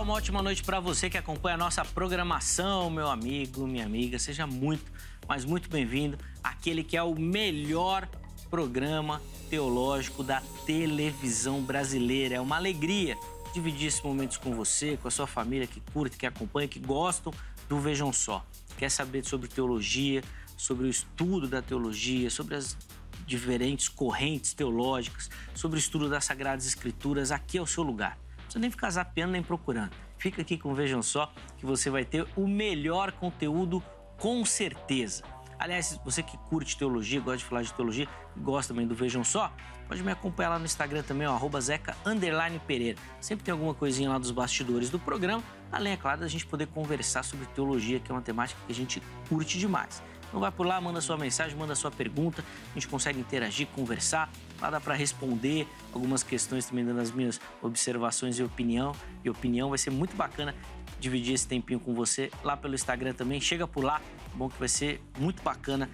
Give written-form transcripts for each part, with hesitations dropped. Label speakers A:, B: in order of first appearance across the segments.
A: uma ótima noite para você que acompanha a nossa programação, meu amigo, minha amiga. Seja muito, mas muito bem-vindo àquele que é o melhor programa teológico da televisão brasileira. É uma alegria dividir esses momentos com você, com a sua família que curte, que acompanha, que gostam do Vejam Só. Quer saber sobre teologia, sobre o estudo da teologia, sobre as diferentes correntes teológicas, sobre o estudo das Sagradas Escrituras? Aqui é o seu lugar. Não precisa nem ficar zapeando nem procurando. Fica aqui com o Vejam Só, que você vai ter o melhor conteúdo com certeza. Aliás, você que curte teologia, gosta de falar de teologia, gosta também do Vejam Só, pode me acompanhar lá no Instagram também, @Zeca_Pereira. Sempre tem alguma coisinha lá dos bastidores do programa, além, é claro, da gente poder conversar sobre teologia, que é uma temática que a gente curte demais. Então vai por lá, manda sua mensagem, manda sua pergunta, a gente consegue interagir, conversar. Lá dá para responder algumas questões também, dando as minhas observações e opinião. Vai ser muito bacana dividir esse tempinho com você lá pelo Instagram também. Chega por lá, bom que vai ser muito bacana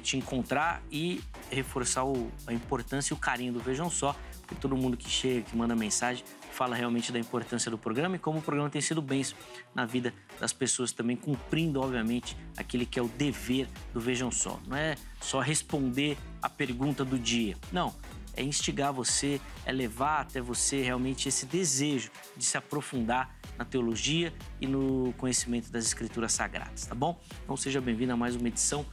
A: te encontrar e reforçar a importância e o carinho do Vejam Só, porque todo mundo que chega, que manda mensagem, fala realmente da importância do programa e como o programa tem sido bênção na vida das pessoas também, cumprindo, obviamente, aquele que é o dever do Vejam Só. Não é só responder a pergunta do dia, não. É instigar você, é levar até você realmente esse desejo de se aprofundar na teologia e no conhecimento das Escrituras Sagradas, tá bom? Então seja bem-vindo a mais uma edição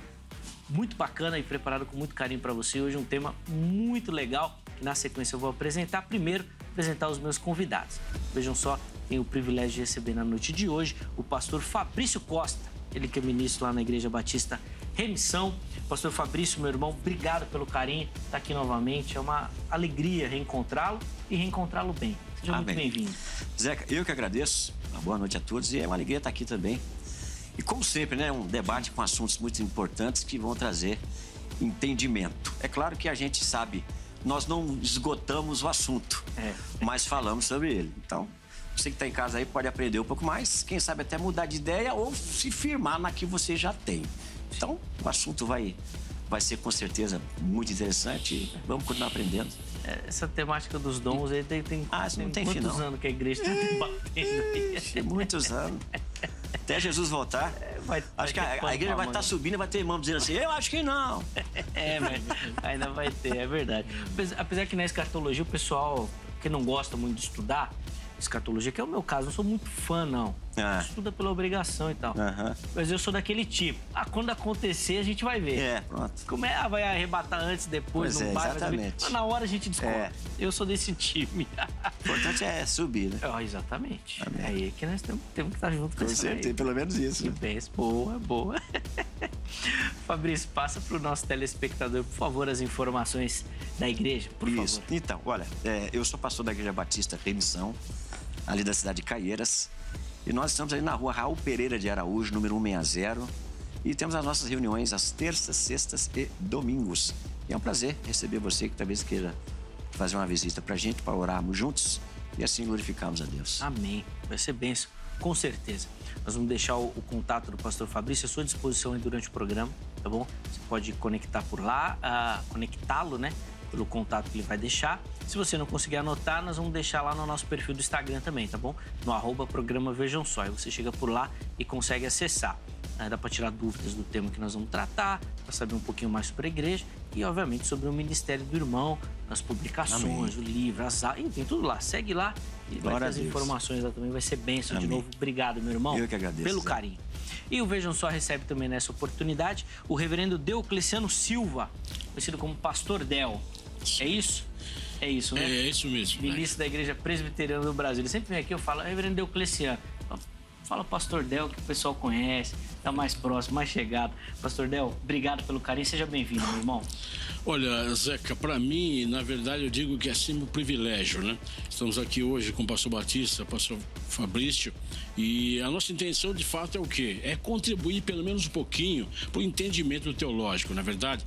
A: muito bacana e preparada com muito carinho para você. Hoje um tema muito legal que na sequência eu vou apresentar. Primeiro, apresentar os meus convidados. Vejam só, tenho o privilégio de receber na noite de hoje o pastor Fabrício Costa, ele que é ministro lá na Igreja Batista Remissão. Pastor Fabrício, meu irmão, obrigado pelo carinho, tá aqui novamente. É uma alegria reencontrá-lo e reencontrá-lo bem. Seja muito bem-vindo.
B: Zeca, eu que agradeço. Uma boa noite a todos e é uma alegria estar aqui também. E como sempre, né, um debate com assuntos muito importantes que vão trazer entendimento. É claro que a gente sabe, nós não esgotamos o assunto, mas falamos sobre ele. Então, você que está em casa aí pode aprender um pouco mais, quem sabe até mudar de ideia ou se firmar na que você já tem. Então, o assunto vai ser com certeza muito interessante e vamos continuar aprendendo.
A: Essa temática dos dons aí tem
B: não tem
A: quantos
B: fim,
A: anos que a igreja está debatendo?
B: Muitos anos. Até Jesus voltar. Acho que a igreja vai estar subindo e vai ter irmão dizendo assim, eu acho que não.
A: Mas ainda vai ter, é verdade. Apesar que na escatologia o pessoal que não gosta muito de estudar escatologia, que é o meu caso, não sou muito fã, não. Estuda pela obrigação e tal. Mas eu sou daquele tipo. Quando acontecer, a gente vai ver.
B: Pronto.
A: Como vai arrebatar antes, depois,
B: pois
A: não bate.
B: Exatamente.
A: Mas na hora a gente descobre. Eu sou desse time.
B: O importante é subir, né?
A: Exatamente. Amém. É aí que nós temos que estar junto com isso. Com
B: certeza, pelo menos isso.
A: Que bem, boa. Fabrício, passa para o nosso telespectador, por favor, as informações da igreja, por favor.
B: Então, olha, eu sou pastor da Igreja Batista Remissão, ali da cidade de Caieiras. E nós estamos ali na rua Raul Pereira de Araújo, número 160. E temos as nossas reuniões às terças, sextas e domingos. E é um prazer receber você que talvez queira fazer uma visita pra gente, para orarmos juntos e assim glorificarmos a Deus.
A: Amém. Vai ser bênção, com certeza. Nós vamos deixar o contato do pastor Fabrício à sua disposição aí durante o programa, tá bom? Você pode conectar por lá, conectá-lo, né? Pelo contato que ele vai deixar. Se você não conseguir anotar, nós vamos deixar lá no nosso perfil do Instagram também, tá bom? No @programa Vejam Só. Aí você chega por lá e consegue acessar. Dá para tirar dúvidas do tema que nós vamos tratar, para saber um pouquinho mais sobre a igreja e, obviamente, sobre o ministério do irmão, as publicações, o livro, as aulas, enfim, tudo lá. Segue lá e vai ter as informações lá também. Vai ser bênção. De novo. Obrigado, meu irmão.
B: Eu que agradeço.
A: Pelo carinho. E o Vejam Só recebe também nessa oportunidade o reverendo Deocleciano Silva, conhecido como Pastor Del. É isso? É isso, né?
C: É isso mesmo.
A: Ministro da Igreja Presbiteriana do Brasil. Ele sempre vem aqui, eu falo, reverendo Deocleciano. Fala Pastor Del, que o pessoal conhece, tá mais próximo, mais chegado. Pastor Del, obrigado pelo carinho, seja bem-vindo, meu irmão.
C: Olha, Zeca, para mim, na verdade, eu digo que é sempre um privilégio, né? Estamos aqui hoje com o pastor Batista, pastor Fabrício, e a nossa intenção, de fato, é o quê? É contribuir pelo menos um pouquinho para o entendimento teológico, na verdade.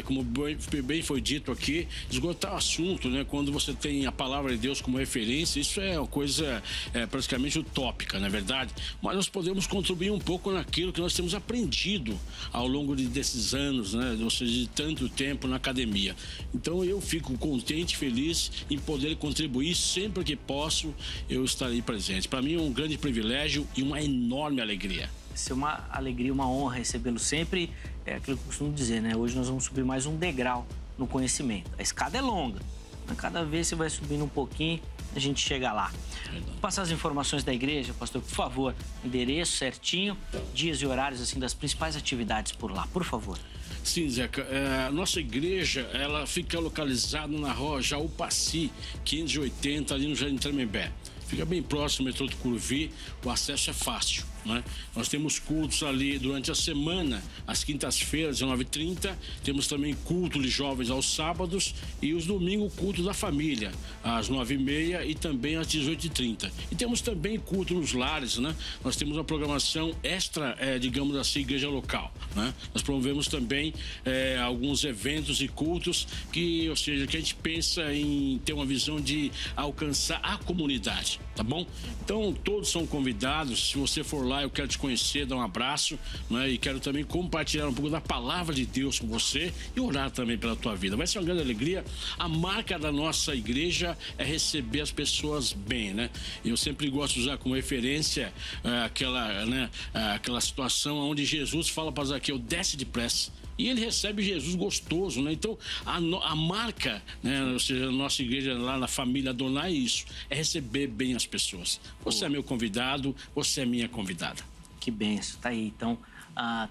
C: Como bem foi dito aqui, esgotar o assunto, né? Quando você tem a palavra de Deus como referência, isso é uma coisa praticamente utópica, na verdade. Mas nós podemos contribuir um pouco naquilo aquilo que nós temos aprendido ao longo desses anos, né? Ou seja, de tanto tempo na academia. Então eu fico contente, feliz em poder contribuir sempre que posso, eu estarei presente. Para mim é um grande privilégio e uma enorme alegria.
A: É uma alegria, uma honra recebê-lo sempre. É aquilo que eu costumo dizer, né? Hoje nós vamos subir mais um degrau no conhecimento. A escada é longa, mas cada vez você vai subindo um pouquinho, a gente chega lá. Vou passar as informações da igreja, pastor, por favor. Endereço certinho, dias e horários assim das principais atividades por lá, por favor.
C: Sim, Zeca. A nossa igreja, ela fica localizada na rua Jaú-Passi, 580, ali no Jardim Tremembé. Fica bem próximo do metrô do Curvi, o acesso é fácil, né? Nós temos cultos ali durante a semana, às quintas-feiras, 19h30. Temos também culto de jovens aos sábados e os domingos, culto da família, às 9h30 e também às 18h30. E temos também culto nos lares, né? Nós temos uma programação extra, digamos assim, igreja local, né? Nós promovemos também alguns eventos e cultos ou seja, que a gente pensa em ter uma visão de alcançar a comunidade. Tá bom? Então, todos são convidados. Se você for lá, eu quero te conhecer, dar um abraço, né? E quero também compartilhar um pouco da palavra de Deus com você e orar também pela tua vida. Vai ser uma grande alegria. A marca da nossa igreja é receber as pessoas bem, né? Eu sempre gosto de usar como referência aquela situação onde Jesus fala para Zaqueu: desce depressa. E ele recebe Jesus gostoso, né? Então, a marca, né? Ou seja, a nossa igreja lá na família Adonai é isso, é receber bem as pessoas. Você é meu convidado, você é minha convidada.
A: Que benção, tá aí. Então,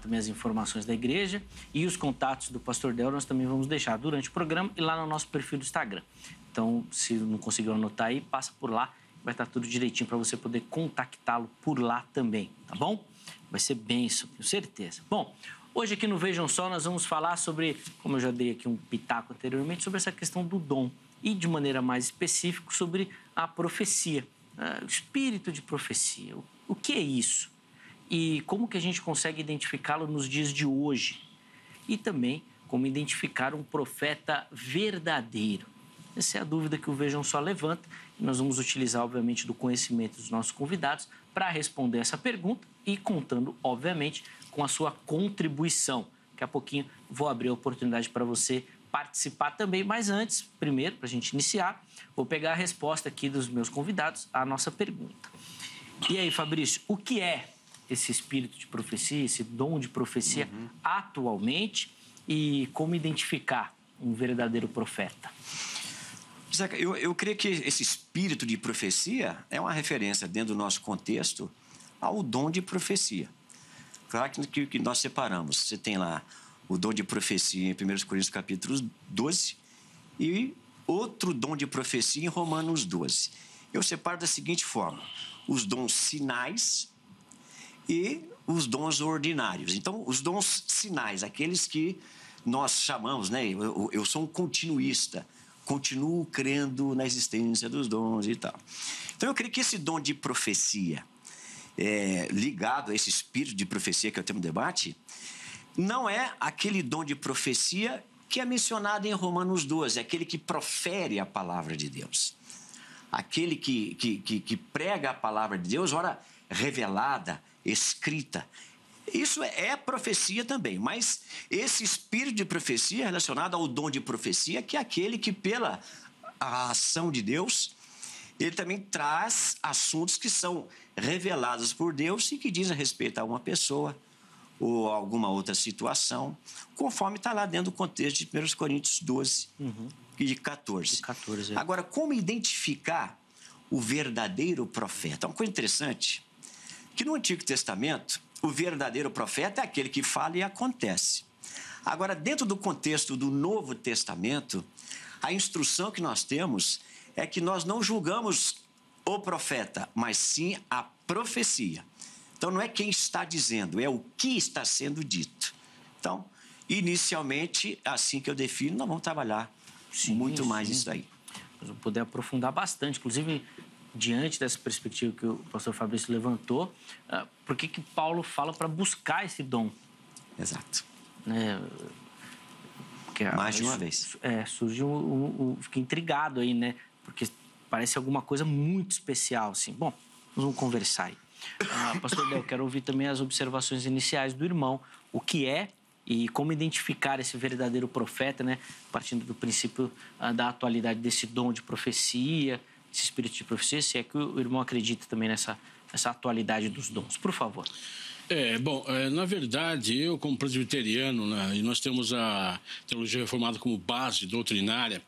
A: também as informações da igreja e os contatos do pastor Del nós também vamos deixar durante o programa e lá no nosso perfil do Instagram. Então, se não conseguiu anotar aí, passa por lá, vai estar tudo direitinho para você poder contactá-lo por lá também, tá bom? Vai ser benção, tenho certeza. Bom, hoje aqui no Vejam Só nós vamos falar sobre, como eu já dei aqui um pitaco anteriormente, sobre essa questão do dom e de maneira mais específica sobre a profecia, o espírito de profecia. O que é isso? E como que a gente consegue identificá-lo nos dias de hoje? E também como identificar um profeta verdadeiro. Essa é a dúvida que o Vejam Só levanta e nós vamos utilizar, obviamente, do conhecimento dos nossos convidados para responder essa pergunta e contando, obviamente, com a sua contribuição. Daqui a pouquinho vou abrir a oportunidade para você participar também, mas antes, primeiro, para a gente iniciar, vou pegar a resposta aqui dos meus convidados à nossa pergunta. E aí, Fabrício, o que é esse espírito de profecia, esse dom de profecia atualmente e como identificar um verdadeiro profeta?
B: Zeca, eu creio que esse espírito de profecia é uma referência dentro do nosso contexto ao dom de profecia. Claro que nós separamos. Você tem lá o dom de profecia em 1 Coríntios capítulo 12 e outro dom de profecia em Romanos 12. Eu separo da seguinte forma: os dons sinais e os dons ordinários. Então, os dons sinais, aqueles que nós chamamos, né? Eu sou um continuista, continuo crendo na existência dos dons e tal. Então, eu creio que esse dom de profecia, ligado a esse espírito de profecia que é o tema do debate, não é aquele dom de profecia que é mencionado em Romanos 12, é aquele que profere a palavra de Deus. Aquele que prega a palavra de Deus, ora revelada, escrita. Isso é profecia também, mas esse espírito de profecia é relacionado ao dom de profecia, que é aquele que, pela ação de Deus, ele também traz assuntos que são revelados por Deus e que dizem respeito a uma pessoa ou alguma outra situação, conforme está lá dentro do contexto de 1 Coríntios 12 e de 14. Agora, como identificar o verdadeiro profeta? Uma coisa interessante, que no Antigo Testamento, o verdadeiro profeta é aquele que fala e acontece. Agora, dentro do contexto do Novo Testamento, a instrução que nós temos é que nós não julgamos o profeta, mas sim a profecia. Então, não é quem está dizendo, é o que está sendo dito. Então, inicialmente, assim que eu defino, nós vamos trabalhar muito mais isso aí.
A: Nós vamos poder aprofundar bastante, inclusive, diante dessa perspectiva que o pastor Fabrício levantou, por que Paulo fala para buscar esse dom?
B: Exato.
A: Mais de uma vez. Surgiu fiquei intrigado aí, né? Porque parece alguma coisa muito especial, assim. Bom, nós vamos conversar aí. Pastor Del, quero ouvir também as observações iniciais do irmão. O que é e como identificar esse verdadeiro profeta, né? Partindo do princípio da atualidade desse dom de profecia, esse espírito de profecia, se é que o irmão acredita também nessa atualidade dos dons. Por favor.
C: Na verdade, eu como presbiteriano, né, e nós temos a teologia reformada como base doutrinária,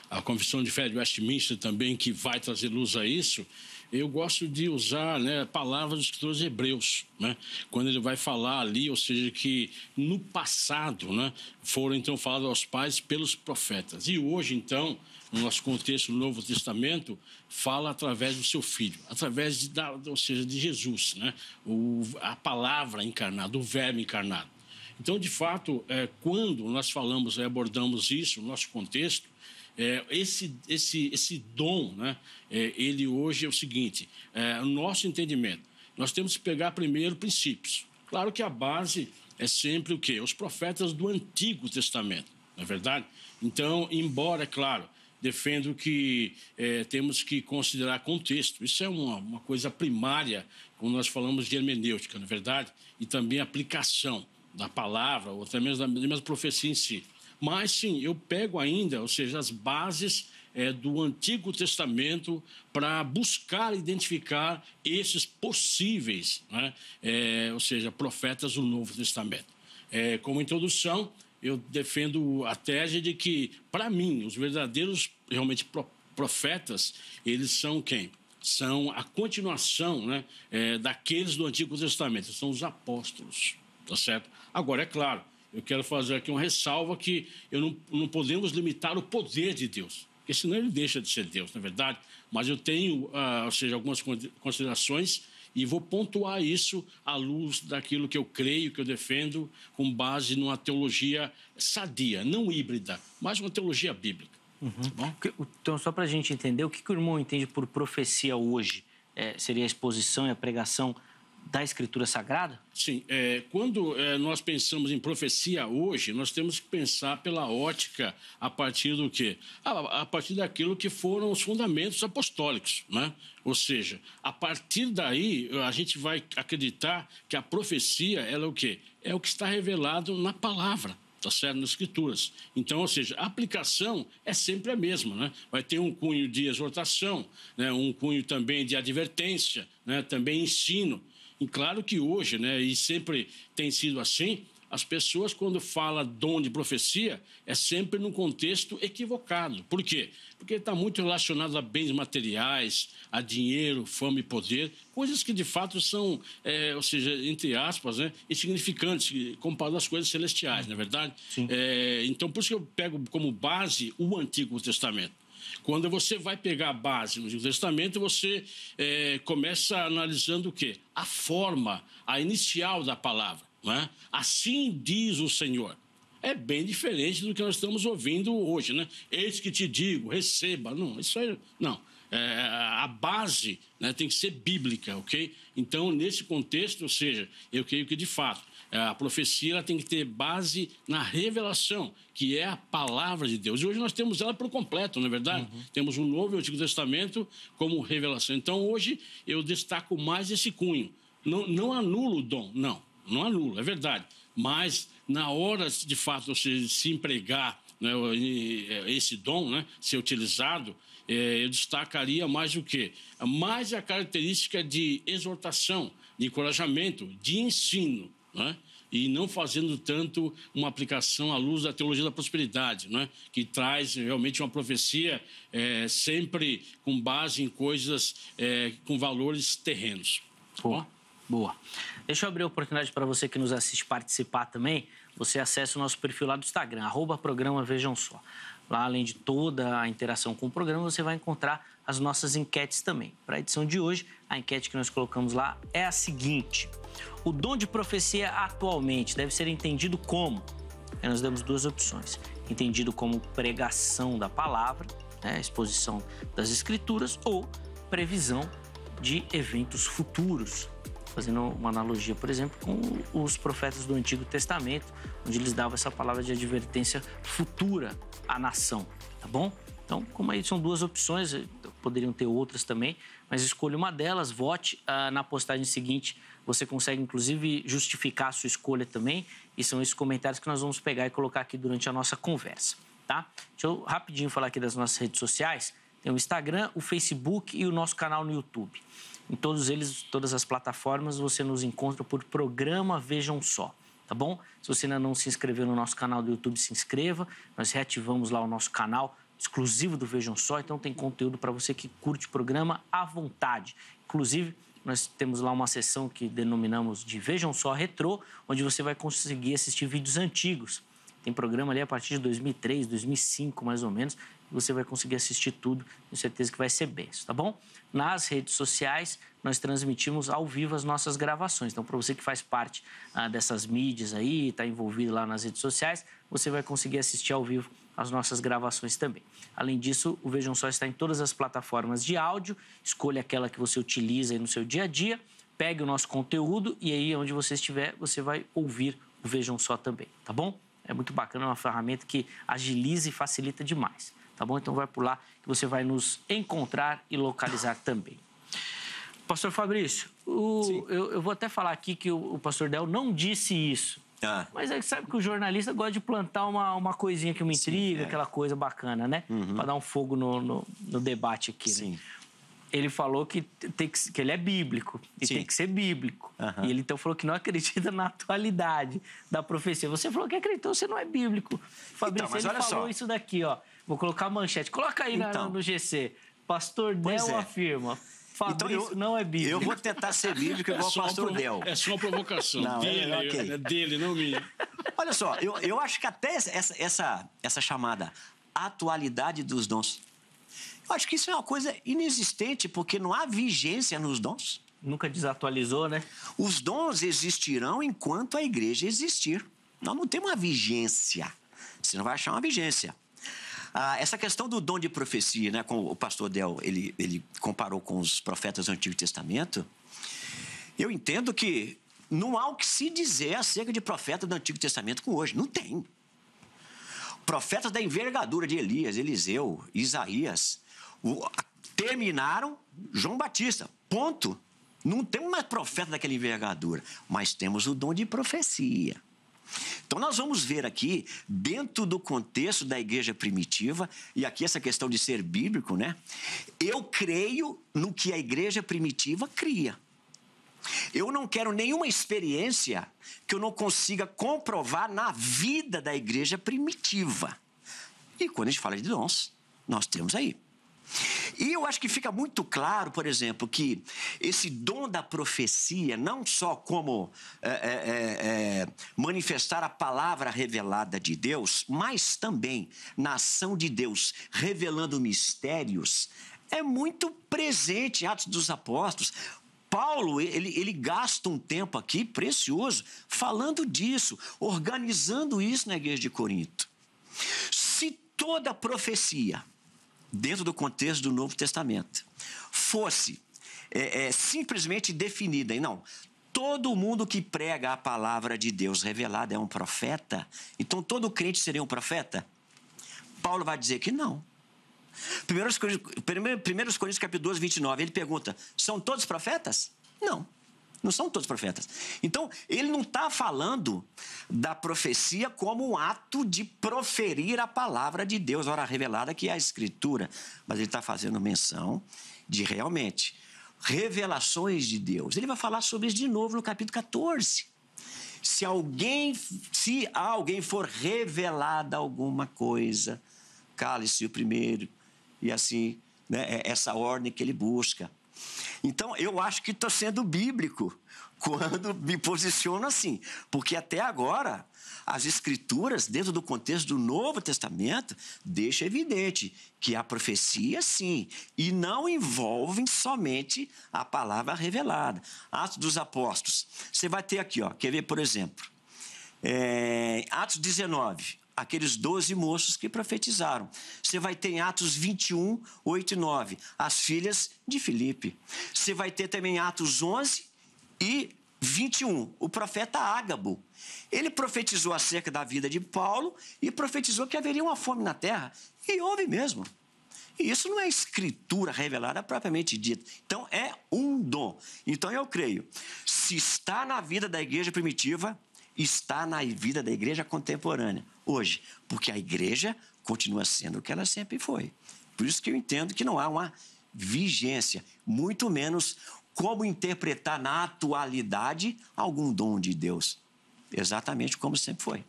C: a Confissão de Fé de Westminster também, que vai trazer luz a isso, eu gosto de usar, né, palavras dos escritores hebreus, né, quando ele vai falar ali, ou seja, que no passado, né, foram então falados aos pais pelos profetas. E hoje, então, no nosso contexto do Novo Testamento, fala através do seu Filho, através de Jesus, né, a palavra encarnada, o verbo encarnado. Então, de fato, quando nós falamos e abordamos isso no nosso contexto, esse dom, né, ele hoje é o seguinte, o nosso entendimento, nós temos que pegar primeiro princípios. Claro que a base é sempre o quê? Os profetas do Antigo Testamento, não é verdade? Então, embora, é claro, defendo que temos que considerar contexto. Isso é uma coisa primária quando nós falamos de hermenêutica, não é verdade? E também aplicação da palavra, ou até mesmo da mesma profecia em si. Mas, sim, eu pego ainda, ou seja, as bases do Antigo Testamento para buscar identificar esses possíveis, né, ou seja, profetas do Novo Testamento. Como introdução, eu defendo a tese de que, para mim, os verdadeiros, realmente, profetas, eles são quem? São a continuação, né, daqueles do Antigo Testamento, são os apóstolos, tá certo? Agora, é claro, eu quero fazer aqui uma ressalva que não podemos limitar o poder de Deus, porque senão ele deixa de ser Deus, não é verdade? Mas eu tenho, ou seja, algumas considerações e vou pontuar isso à luz daquilo que eu creio, que eu defendo, com base numa teologia sadia, não híbrida, mas uma teologia bíblica.
A: Uhum. Tá bom? Então, só para a gente entender, o que o irmão entende por profecia hoje? Seria a exposição e a pregação da Escritura Sagrada?
C: Sim. Quando nós pensamos em profecia hoje, nós temos que pensar pela ótica a partir do quê? A partir daquilo que foram os fundamentos apostólicos, né? Ou seja, a partir daí a gente vai acreditar que a profecia ela é o quê? É o que está revelado na palavra. Tá certo? Nas Escrituras. Então, ou seja, a aplicação é sempre a mesma, né? Vai ter um cunho de exortação, né? Um cunho também de advertência, né? Também ensino. E claro que hoje, né, e sempre tem sido assim, as pessoas, quando falam dom de profecia, é sempre num contexto equivocado. Por quê? Porque está muito relacionado a bens materiais, a dinheiro, fama e poder, coisas que de fato são, ou seja, entre aspas, né, insignificantes comparado às coisas celestiais, não é verdade? Então, por isso que eu pego como base o Antigo Testamento. Quando você vai pegar a base no Antigo Testamento, você começa analisando o quê? A forma, a inicial da palavra. Não é? Assim diz o Senhor. É bem diferente do que nós estamos ouvindo hoje, né? Eis que te digo, receba. Não, isso aí não. A base, né, tem que ser bíblica, ok? Então, nesse contexto, ou seja, eu creio que, de fato, a profecia ela tem que ter base na revelação, que é a palavra de Deus. E hoje nós temos ela por completo, não é verdade? Uhum. Temos o Novo e o Antigo Testamento como revelação. Então, hoje, eu destaco mais esse cunho. Não anulo o dom, não anulo, é verdade. Mas, na hora, de fato, se empregar, né, esse dom, né, ser utilizado, eu destacaria mais o quê? Mais a característica de exortação, de encorajamento, de ensino, né? E não fazendo tanto uma aplicação à luz da teologia da prosperidade, né? Que traz realmente uma profecia sempre com base em coisas com valores terrenos.
A: Boa. Deixa eu abrir a oportunidade para você que nos assiste participar também. Você acessa o nosso perfil lá do Instagram, @programa Vejam Só. Lá, além de toda a interação com o programa, você vai encontrar as nossas enquetes também. Para a edição de hoje, a enquete que nós colocamos lá é a seguinte: o dom de profecia atualmente deve ser entendido como? Nós damos duas opções. Entendido como pregação da palavra, né, exposição das Escrituras, ou previsão de eventos futuros. Fazendo uma analogia, por exemplo, com os profetas do Antigo Testamento, onde eles davam essa palavra de advertência futura à nação, tá bom? Então, como aí são duas opções, poderiam ter outras também, mas escolha uma delas, vote. Na postagem seguinte, você consegue, inclusive, justificar a sua escolha também, e são esses comentários que nós vamos pegar e colocar aqui durante a nossa conversa, tá? Deixa eu rapidinho falar aqui das nossas redes sociais. Tem o Instagram, o Facebook e o nosso canal no YouTube. Em todos eles, todas as plataformas, você nos encontra por Programa Vejam Só, tá bom? Se você ainda não se inscreveu no nosso canal do YouTube, se inscreva. Nós reativamos lá o nosso canal exclusivo do Vejam Só, então tem conteúdo para você que curte o programa à vontade. Inclusive, nós temos lá uma seção que denominamos de Vejam Só Retrô, onde você vai conseguir assistir vídeos antigos. Tem programa ali a partir de 2003, 2005, mais ou menos. Você vai conseguir assistir tudo, tenho certeza que vai ser benção, tá bom? Nas redes sociais, nós transmitimos ao vivo as nossas gravações. Então, para você que faz parte dessas mídias aí, está envolvido lá nas redes sociais, você vai conseguir assistir ao vivo as nossas gravações também. Além disso, o Vejam Só está em todas as plataformas de áudio. Escolha aquela que você utiliza aí no seu dia a dia, pegue o nosso conteúdo e aí, onde você estiver, você vai ouvir o Vejam Só também, tá bom? É muito bacana, é uma ferramenta que agiliza e facilita demais. Tá bom? Então vai por lá que você vai nos encontrar e localizar também. Pastor Fabrício, eu vou até falar aqui que o pastor Del não disse isso. Mas é que sabe que o jornalista gosta de plantar uma coisinha que me intriga, aquela coisa bacana, né? Para dar um fogo no debate aqui.
B: Sim.
A: Né? Ele falou que ele é bíblico e tem que ser bíblico. E ele então falou que não acredita na atualidade da profecia. Você falou que acreditou, você não é bíblico. Fabrício, então, mas ele falou isso daqui, ó. Vou colocar a manchete. Coloca aí no GC. Pastor Del afirma. Fabrício não é bíblico.
B: Eu vou tentar ser bíblico igual o pastor Del.
C: É só uma provocação. Não, é dele, não minha.
B: Olha só, eu acho que até essa chamada atualidade dos dons, eu acho que isso é uma coisa inexistente, porque não há vigência nos dons.
A: Nunca desatualizou, né?
B: Os dons existirão enquanto a igreja existir. Nós não temos uma vigência. Você não vai achar uma vigência. Essa questão do dom de profecia, né, com o pastor Del, ele comparou com os profetas do Antigo Testamento. Eu entendo que não há o que se dizer acerca de profeta do Antigo Testamento com hoje. Não tem. Profetas da envergadura de Elias, Eliseu, Isaías, terminaram João Batista. Ponto. Não temos mais profeta daquela envergadura, mas temos o dom de profecia. Então, nós vamos ver aqui, dentro do contexto da igreja primitiva, e aqui essa questão de ser bíblico, né? Eu creio no que a igreja primitiva cria. Eu não quero nenhuma experiência que eu não consiga comprovar na vida da igreja primitiva. E quando a gente fala de dons, nós temos aí. E eu acho que fica muito claro, por exemplo, que esse dom da profecia, não só como manifestar a palavra revelada de Deus, mas também na ação de Deus revelando mistérios, é muito presente em Atos dos Apóstolos. Paulo, ele gasta um tempo aqui precioso falando disso, organizando isso na igreja de Corinto. Se toda profecia, dentro do contexto do Novo Testamento, fosse simplesmente definida, e não, todo mundo que prega a palavra de Deus revelada é um profeta, então todo crente seria um profeta? Paulo vai dizer que não. 1 Coríntios capítulo 12, 29, ele pergunta, são todos profetas? Não, não são todos profetas. Então, ele não está falando da profecia como um ato de proferir a palavra de Deus, ora revelada, que é a Escritura. Mas ele está fazendo menção de realmente revelações de Deus. Ele vai falar sobre isso de novo no capítulo 14. Se a alguém for revelada alguma coisa, cale-se o primeiro. E assim, né, essa ordem que ele busca. Então, eu acho que estou sendo bíblico quando me posiciono assim. Porque até agora, as Escrituras, dentro do contexto do Novo Testamento, deixam evidente que a profecia, sim, e não envolvem somente a palavra revelada. Atos dos Apóstolos. Você vai ter aqui, ó, quer ver, por exemplo, Atos 19. Aqueles 12 moços que profetizaram. Você vai ter em Atos 21, 8 e 9, as filhas de Filipe. Você vai ter também em Atos 11 e 21, o profeta Ágabo. Ele profetizou acerca da vida de Paulo e profetizou que haveria uma fome na terra. E houve mesmo. E isso não é escritura revelada propriamente dita. Então, é um dom. Então, eu creio, se está na vida da igreja primitiva, está na vida da igreja contemporânea, hoje. Porque a igreja continua sendo o que ela sempre foi. Por isso que eu entendo que não há uma vigência, muito menos como interpretar na atualidade algum dom de Deus. Exatamente como sempre foi.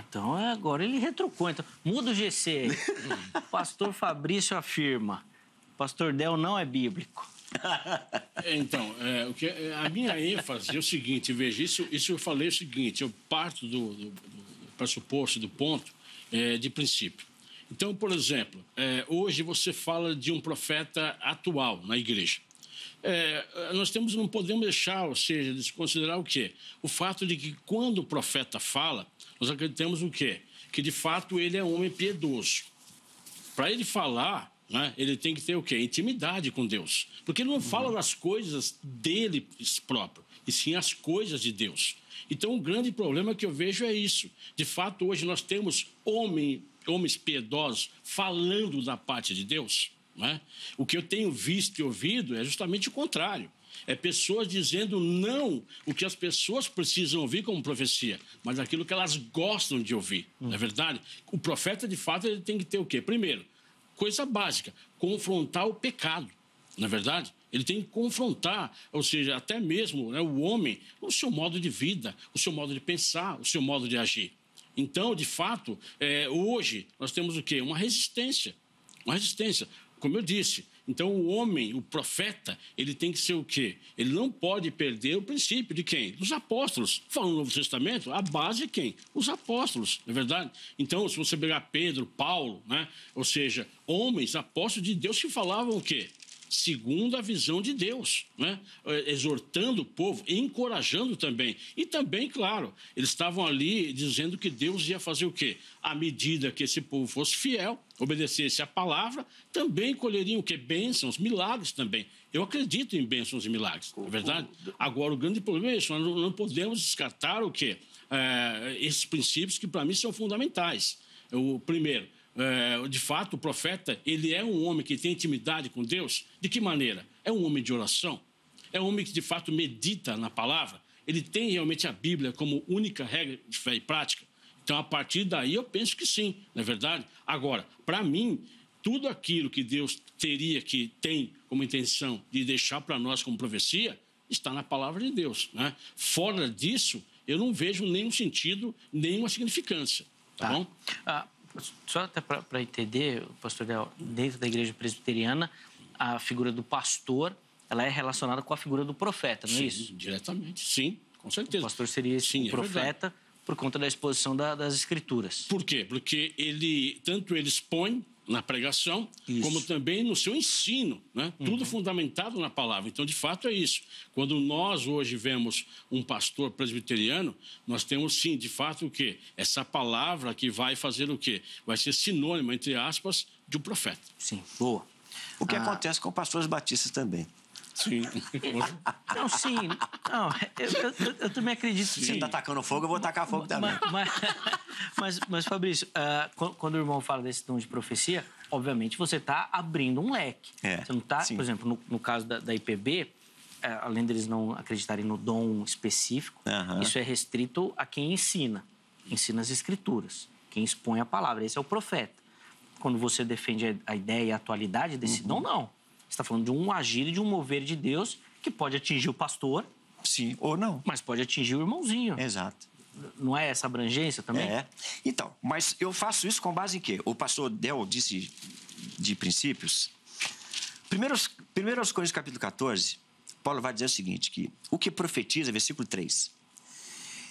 A: Então agora ele retrucou. Então, muda o GC aí. Pastor Fabrício afirma: Pastor Del não é bíblico.
C: Então, a minha ênfase é o seguinte, veja, isso eu falei o seguinte, eu parto do pressuposto, do ponto de princípio. Então, por exemplo, hoje você fala de um profeta atual na igreja. Não podemos deixar, ou seja, desconsiderar o quê? O fato de que quando o profeta fala, nós acreditamos o quê? Que, de fato, ele é um homem piedoso. Para ele falar, né, ele tem que ter o quê? Intimidade com Deus. Porque ele não fala das coisas dele próprio, e sim as coisas de Deus. Então, o grande problema que eu vejo é isso. De fato, hoje nós temos homens piedosos falando da parte de Deus. Né? O que eu tenho visto e ouvido é justamente o contrário. É pessoas dizendo não o que as pessoas precisam ouvir como profecia, mas aquilo que elas gostam de ouvir, não é verdade? O profeta, de fato, ele tem que ter o quê? Primeiro, coisa básica, confrontar o pecado, não é verdade? Ele tem que confrontar, ou seja, até mesmo, né, o homem, o seu modo de vida, o seu modo de pensar, o seu modo de agir. Então, de fato, hoje nós temos o quê? Uma resistência, como eu disse. Então, o homem, o profeta, ele tem que ser o quê? Ele não pode perder o princípio de quem? Dos apóstolos. Falando no Novo Testamento, a base é quem? Os apóstolos, não é verdade? Então, se você pegar Pedro, Paulo, né? Ou seja, homens, apóstolos de Deus que falavam o quê? Segundo a visão de Deus, né? Exortando o povo, encorajando também. E também, claro, eles estavam ali dizendo que Deus ia fazer o quê? À medida que esse povo fosse fiel, obedecesse a palavra, também colheriam o quê? Bênçãos, milagres também. Eu acredito em bênçãos e milagres, não é verdade? Agora, o grande problema é isso, nós não podemos descartar o quê? Esses princípios que, para mim, são fundamentais. O primeiro, de fato, o profeta, ele é um homem que tem intimidade com Deus. De que maneira? É um homem de oração? É um homem que, de fato, medita na palavra? Ele tem realmente a Bíblia como única regra de fé e prática? Então, a partir daí, eu penso que sim, não é verdade? Agora, para mim, tudo aquilo que Deus tem como intenção de deixar para nós como profecia, está na palavra de Deus, né? Fora disso, eu não vejo nenhum sentido, nenhuma significância, tá bom?
A: Só até para entender, pastor Del, dentro da igreja presbiteriana, a figura do pastor, ela é relacionada com a figura do profeta, não é isso?
C: Diretamente, sim, com certeza.
A: O pastor seria o profeta por conta da exposição das escrituras.
C: Por quê? Porque tanto ele expõe na pregação, como também no seu ensino, né? Tudo fundamentado na palavra. Então, de fato, é isso. Quando nós hoje vemos um pastor presbiteriano, nós temos, sim, de fato, o quê? Essa palavra que vai fazer o quê? Vai ser sinônimo, entre aspas, de um profeta.
A: Sim, boa.
B: O que acontece com pastores batistas também.
C: Sim.
A: Não, sim. Não, eu também acredito.
B: Se você está tacando fogo, eu vou tacar fogo também.
A: Mas Fabrício, quando o irmão fala desse dom de profecia, obviamente você está abrindo um leque. Você não está, por exemplo, no caso da IPB, além deles não acreditarem no dom específico, isso é restrito a quem ensina as escrituras, quem expõe a palavra. Esse é o profeta. Quando você defende a ideia e a atualidade desse dom, não. Você está falando de um agir e de um mover de Deus que pode atingir o pastor.
B: Sim, ou não.
A: Mas pode atingir o irmãozinho.
B: Exato.
A: Não é essa abrangência também?
B: Então, mas eu faço isso com base em quê? O pastor Del disse de princípios. Primeiras Coríntios, capítulo 14, Paulo vai dizer o seguinte, que o que profetiza, versículo 3,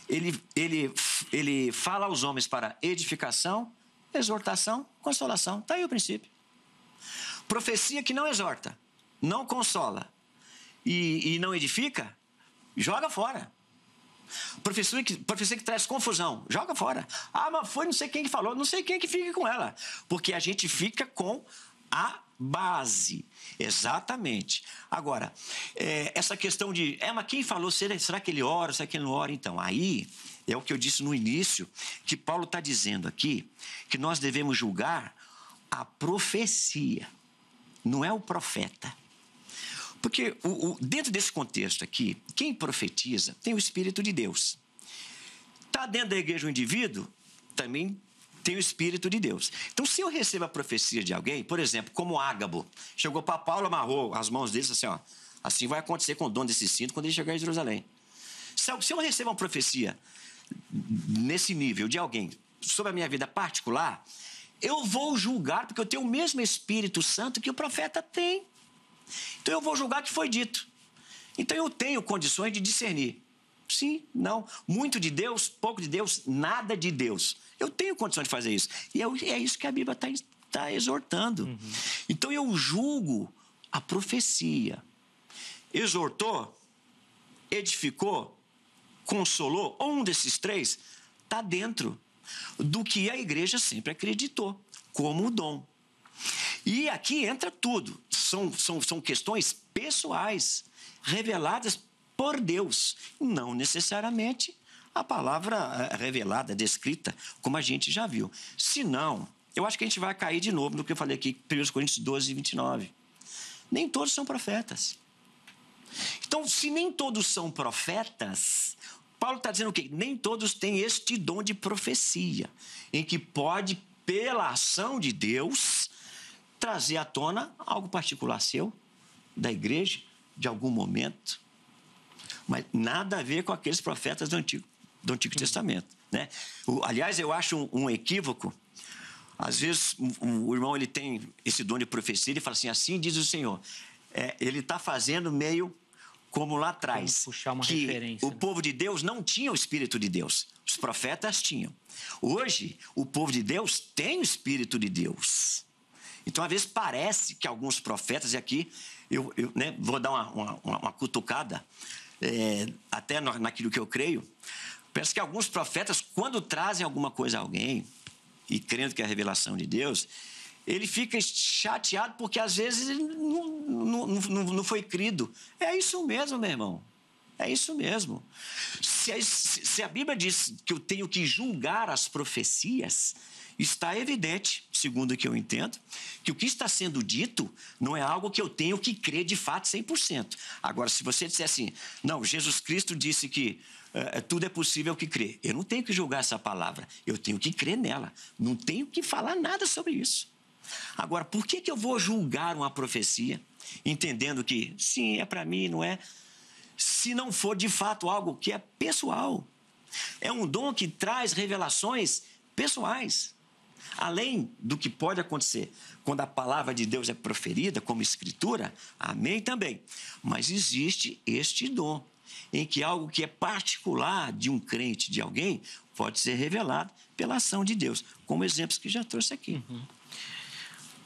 B: ele fala aos homens para edificação, exortação, consolação. Está aí o princípio. Profecia que não exorta, não consola e não edifica, joga fora. Profecia que traz confusão, joga fora. Mas foi não sei quem que falou, não sei quem que fica com ela. Porque a gente fica com a base. Exatamente. Agora, essa questão de... mas quem falou? Será que ele ora? Será que ele não ora? Então, aí é o que eu disse no início, que Paulo está dizendo aqui, que nós devemos julgar a profecia, não é o profeta. Porque dentro desse contexto aqui, quem profetiza tem o Espírito de Deus. Está dentro da igreja um indivíduo, também tem o Espírito de Deus. Então, se eu recebo a profecia de alguém, por exemplo, como Ágabo, chegou para Paulo, amarrou as mãos dele e disse assim, ó, assim vai acontecer com o dono desse cinto quando ele chegar em Jerusalém. Se eu recebo uma profecia nesse nível de alguém sobre a minha vida particular, eu vou julgar, porque eu tenho o mesmo Espírito Santo que o profeta tem. Então, eu vou julgar o que foi dito. Então, eu tenho condições de discernir. Sim, não. Muito de Deus, pouco de Deus, nada de Deus. Eu tenho condição de fazer isso. E é isso que a Bíblia está exortando. Uhum. Então, eu julgo a profecia. Exortou, edificou, consolou, ou um desses três, está dentro do que a igreja sempre acreditou, como o dom. E aqui entra tudo. São questões pessoais, reveladas por Deus, não necessariamente a palavra revelada, descrita, como a gente já viu. Se não, eu acho que a gente vai cair de novo no que eu falei aqui, 1 Coríntios 12, 29. Nem todos são profetas. Então, se nem todos são profetas, Paulo está dizendo o quê? Nem todos têm este dom de profecia, em que pode, pela ação de Deus, trazer à tona algo particular seu, da igreja, de algum momento. Mas nada a ver com aqueles profetas do Antigo Testamento, né? Aliás, eu acho um equívoco. Às vezes, o irmão ele tem esse dom de profecia, ele fala assim diz o Senhor. Ele está fazendo meio como lá atrás,
A: puxar uma
B: que
A: referência,
B: o povo de Deus não tinha o Espírito de Deus. Os profetas tinham. Hoje, o povo de Deus tem o Espírito de Deus. Então, às vezes, parece que alguns profetas, e aqui eu vou dar uma cutucada, até naquilo que eu creio, parece que alguns profetas, quando trazem alguma coisa a alguém, e crendo que é a revelação de Deus, ele fica chateado porque às vezes ele não foi crido. É isso mesmo, meu irmão. É isso mesmo. Se a Bíblia diz que eu tenho que julgar as profecias, está evidente, segundo o que eu entendo, que o que está sendo dito não é algo que eu tenho que crer de fato 100%. Agora, se você disser assim, não, Jesus Cristo disse que tudo é possível que crer. Eu não tenho que julgar essa palavra, eu tenho que crer nela. Não tenho que falar nada sobre isso. Agora, por que eu vou julgar uma profecia, entendendo que, sim, é para mim, não é? Se não for de fato algo que é pessoal. É um dom que traz revelações pessoais. Além do que pode acontecer quando a palavra de Deus é proferida como escritura, amém também. Mas existe este dom, em que algo que é particular de um crente, de alguém, pode ser revelado pela ação de Deus, como exemplos que já trouxe aqui.
A: Uhum.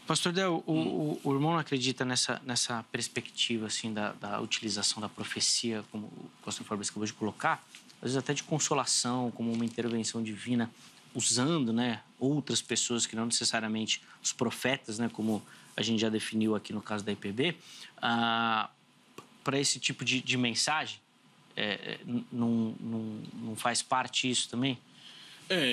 A: Pastor Del, o irmão não acredita nessa perspectiva assim, da utilização da profecia, como o pastor Fabrício acabou de colocar, às vezes até de consolação, como uma intervenção divina, usando, né, outras pessoas que não necessariamente os profetas, né, como a gente já definiu aqui no caso da IPB, para esse tipo de mensagem? Não faz parte isso também?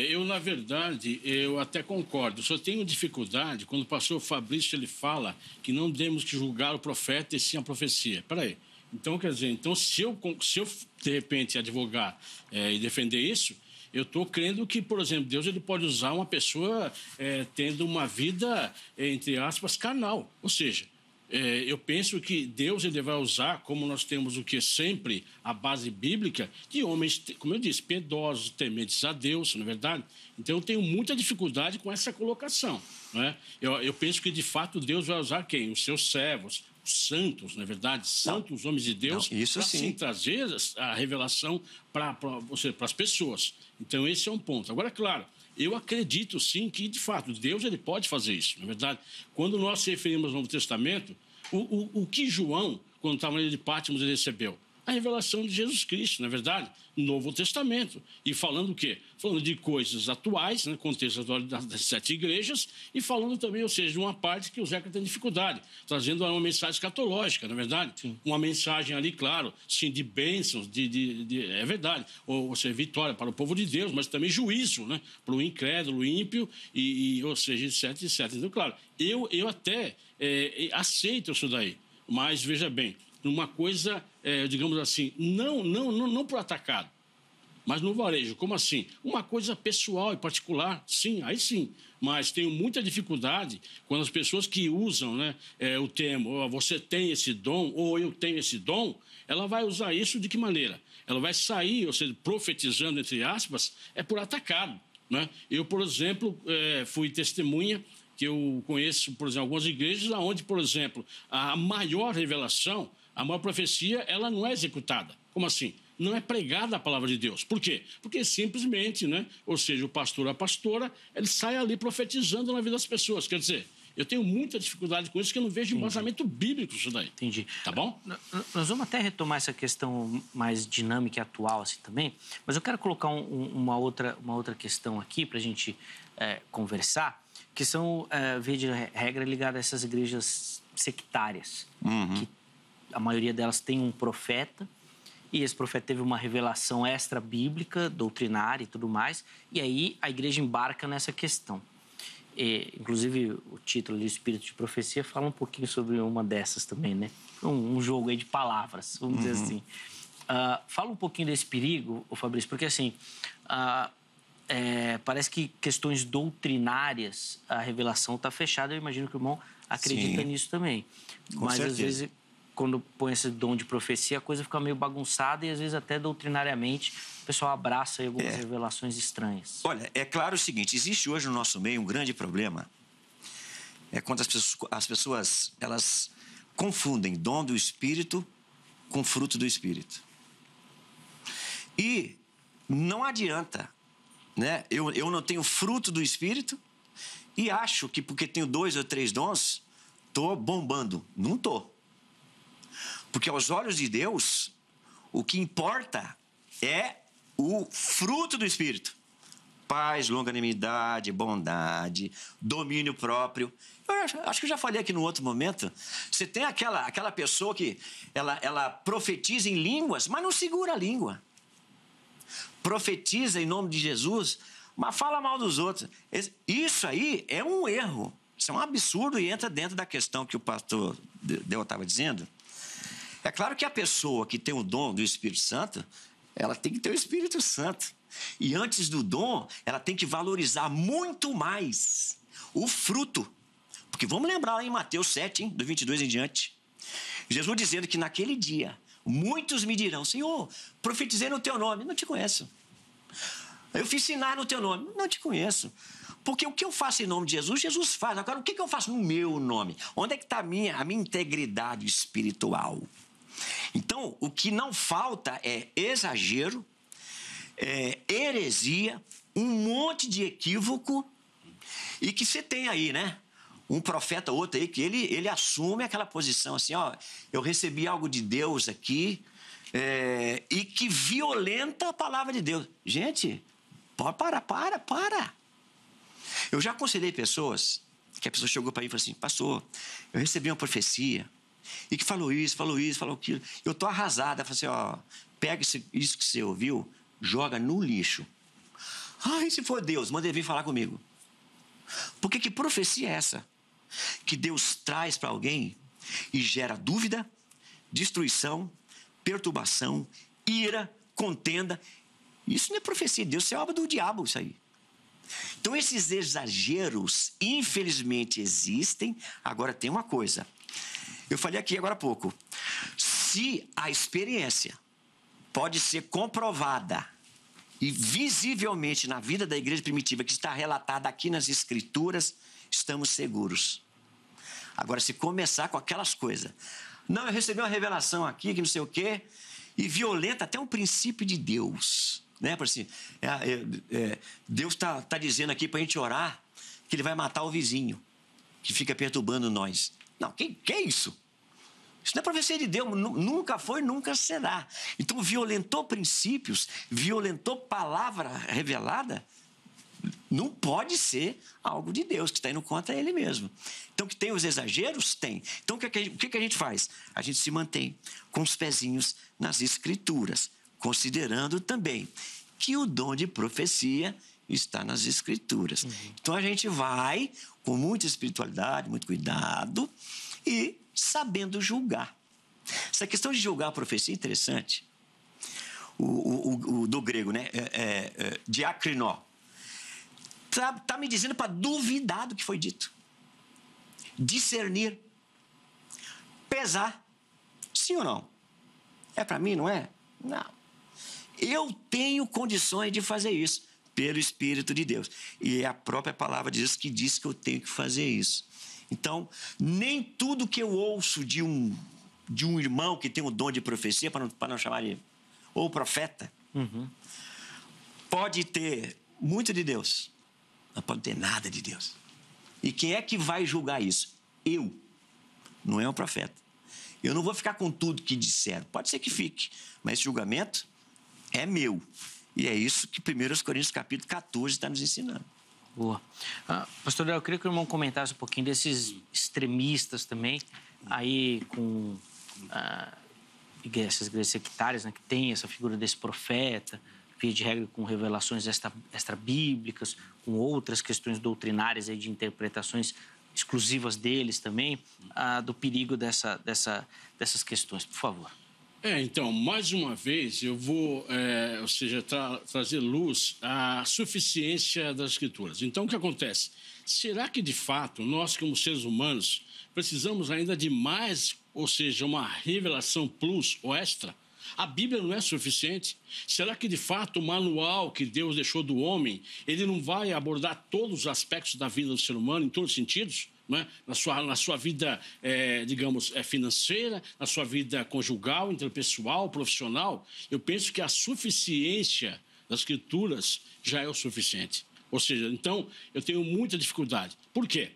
C: Eu, na verdade, eu até concordo. Só tenho dificuldade quando o pastor Fabrício ele fala que não temos que julgar o profeta e sim a profecia. Peraí. Então, quer dizer, se eu de repente, advogar e defender isso, eu estou crendo que, por exemplo, Deus ele pode usar uma pessoa tendo uma vida, entre aspas, carnal. Ou seja, eu penso que Deus ele vai usar, como nós temos o que sempre, a base bíblica, de homens, como eu disse, piedosos, tementes a Deus, não é verdade? Então, eu tenho muita dificuldade com essa colocação. Não é? Eu penso que, de fato, Deus vai usar quem? Os seus servos, os santos, não é verdade? Santos, homens de Deus, para sim trazer a revelação para as pessoas. Então, esse é um ponto. Agora, claro, eu acredito, sim, que, de fato, Deus ele pode fazer isso, não é verdade? Quando nós se referimos ao Novo Testamento, o que João, quando estava na ilha de Patmos, ele recebeu? a revelação de Jesus Cristo, não é verdade? Novo Testamento. E falando o quê? Falando de coisas atuais, né? Contexto atual das 7 igrejas, e falando também, ou seja, de uma parte que o Zeca tem dificuldade, trazendo uma mensagem escatológica, não é verdade? Sim. Uma mensagem ali, claro, sim, de bênçãos, é verdade, ou seja, vitória para o povo de Deus, mas também juízo, né? Para o incrédulo, o ímpio, ou seja, etc, etc. Então, claro, eu até aceito isso daí, mas veja bem, uma coisa, digamos assim, não por atacado, mas no varejo. Como assim? Uma coisa pessoal e particular, sim, aí sim. Mas tenho muita dificuldade quando as pessoas que usam, né, o termo, você tem esse dom, ou eu tenho esse dom, ela vai usar isso de que maneira? Ela vai sair, ou seja, profetizando, entre aspas, por atacado, né? Eu, por exemplo, fui testemunha que eu conheço, por exemplo, algumas igrejas onde, por exemplo, a maior revelação, a maior profecia, ela não é executada. Como assim? Não é pregada a palavra de Deus. Por quê? Porque simplesmente, né? Ou seja, o pastor ou a pastora, ele sai ali profetizando na vida das pessoas. Quer dizer, eu tenho muita dificuldade com isso, que eu não vejo embasamento bíblico isso daí.
A: Entendi.
C: Tá bom?
A: Nós vamos até retomar essa questão mais dinâmica e atual assim também, mas eu quero colocar uma outra questão aqui para a gente conversar, que são, via de regra, ligadas a essas igrejas sectárias, que a maioria delas tem um profeta, e esse profeta teve uma revelação extra-bíblica, doutrinária e tudo mais, e aí a igreja embarca nessa questão. Inclusive, o título de Espírito de Profecia fala um pouquinho sobre uma dessas também, né? Um jogo aí de palavras, vamos dizer assim. Fala um pouquinho desse perigo, Fabrício, porque assim, parece que questões doutrinárias, a revelação está fechada, eu imagino que o irmão acredita nisso também. Mas certeza. Às vezes, quando põe esse dom de profecia, a coisa fica meio bagunçada e às vezes até doutrinariamente o pessoal abraça aí algumas revelações estranhas.
B: Olha, é claro o seguinte, existe hoje no nosso meio um grande problema, quando as pessoas elas confundem dom do Espírito com fruto do Espírito. E não adianta, né? Eu não tenho fruto do Espírito e acho que porque tenho 2 ou 3 dons, estou bombando. Não estou. Porque aos olhos de Deus, o que importa é o fruto do Espírito. Paz, longanimidade, bondade, domínio próprio. Eu acho que eu já falei aqui num outro momento. Você tem aquela pessoa que ela profetiza em línguas, mas não segura a língua. Profetiza em nome de Jesus, mas fala mal dos outros. Isso aí é um erro. Isso é um absurdo e entra dentro da questão que o pastor Deu estava dizendo. É claro que a pessoa que tem o dom do Espírito Santo, ela tem que ter o Espírito Santo. E antes do dom, ela tem que valorizar muito mais o fruto. Porque vamos lembrar lá em Mateus 7, do 22 em diante. Jesus dizendo que naquele dia, muitos me dirão, Senhor, profetizei no teu nome. Não te conheço. Eu fiz sinais no teu nome. Não te conheço. Porque o que eu faço em nome de Jesus, Jesus faz. Agora, o que eu faço no meu nome? Onde é que está a minha integridade espiritual? Então, o que não falta é exagero, heresia, um monte de equívoco, e que você tem aí, né? Um profeta, outro aí, que ele assume aquela posição assim, ó, eu recebi algo de Deus aqui, e que violenta a palavra de Deus. Gente, para. Eu já aconselhei pessoas, que a pessoa chegou para mim e falou assim, pastor, eu recebi uma profecia, e que falou isso, falou aquilo. Eu estou arrasada. Eu falei assim, ó, pega isso que você ouviu, joga no lixo. Ai, se for Deus, manda ele vir falar comigo. Porque que profecia é essa? Que Deus traz para alguém e gera dúvida, destruição, perturbação, ira, contenda. Isso não é profecia de Deus, isso é obra do diabo, isso aí. Então, esses exageros, infelizmente, existem. Agora, tem uma coisa. Eu falei aqui agora há pouco. Se a experiência pode ser comprovada e visivelmente na vida da igreja primitiva, que está relatada aqui nas Escrituras, estamos seguros. Agora, se começar com aquelas coisas, não, eu recebi uma revelação aqui, que não sei o quê, e violenta até um princípio de Deus, né? Por assim, Deus está dizendo aqui para a gente orar que ele vai matar o vizinho, que fica perturbando nós. Não, que é isso? Isso não é profecia de Deus, nunca foi, nunca será. Então, violentou princípios, violentou palavra revelada, não pode ser algo de Deus, que está indo contra ele mesmo. Então, que tem os exageros? Tem. Então, o que a gente faz? A gente se mantém com os pezinhos nas Escrituras, considerando também que o dom de profecia está nas Escrituras. Então, a gente vai com muita espiritualidade, muito cuidado e sabendo julgar. Essa questão de julgar a profecia é interessante. O do grego, né? Diakrinó. Está me dizendo para duvidar do que foi dito. Discernir. Pesar. Sim ou não? É para mim, não é? Não. Eu tenho condições de fazer isso pelo Espírito de Deus. E é a própria palavra de Deus que diz que eu tenho que fazer isso. Então, nem tudo que eu ouço de um irmão que tem o dom de profecia, para não chamar de ou profeta, pode ter muito de Deus, não pode ter nada de Deus. E quem é que vai julgar isso? Eu. Não é o profeta. Eu não vou ficar com tudo que disseram. Pode ser que fique, mas esse julgamento é meu. E é isso que 1 Coríntios capítulo 14 está nos ensinando.
A: Boa. Pastor Léo, eu queria que o irmão comentasse um pouquinho desses extremistas também, aí com essas igrejas sectárias, né, que tem essa figura desse profeta, via de regra com revelações extra-bíblicas, com outras questões doutrinárias aí de interpretações exclusivas deles também, do perigo dessas questões. Por favor.
C: Então, mais uma vez, eu vou, trazer luz à suficiência das Escrituras. Então, o que acontece? Será que, de fato, nós, como seres humanos, precisamos ainda de mais, ou seja, uma revelação plus ou extra? A Bíblia não é suficiente? Será que, de fato, o manual que Deus deixou do homem, ele não vai abordar todos os aspectos da vida do ser humano, em todos os sentidos? Né? Na sua vida, financeira, na sua vida conjugal, interpessoal, profissional? Eu penso que a suficiência das Escrituras já é o suficiente. Ou seja, então, eu tenho muita dificuldade. Por quê?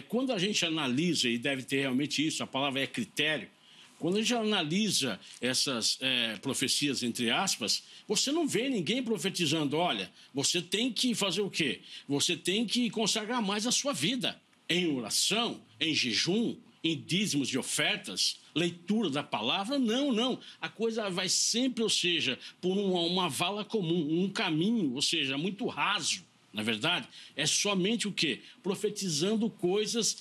C: Quando a gente analisa, e deve ter realmente isso, a palavra é critério, quando a gente analisa essas profecias, entre aspas, você não vê ninguém profetizando, olha, você tem que fazer o quê? Você tem que consagrar mais a sua vida em oração, em jejum, em dízimos e ofertas, leitura da palavra. Não. A coisa vai sempre, ou seja, por uma vala comum, um caminho, ou seja, muito raso. Na verdade, é somente o quê? Profetizando coisas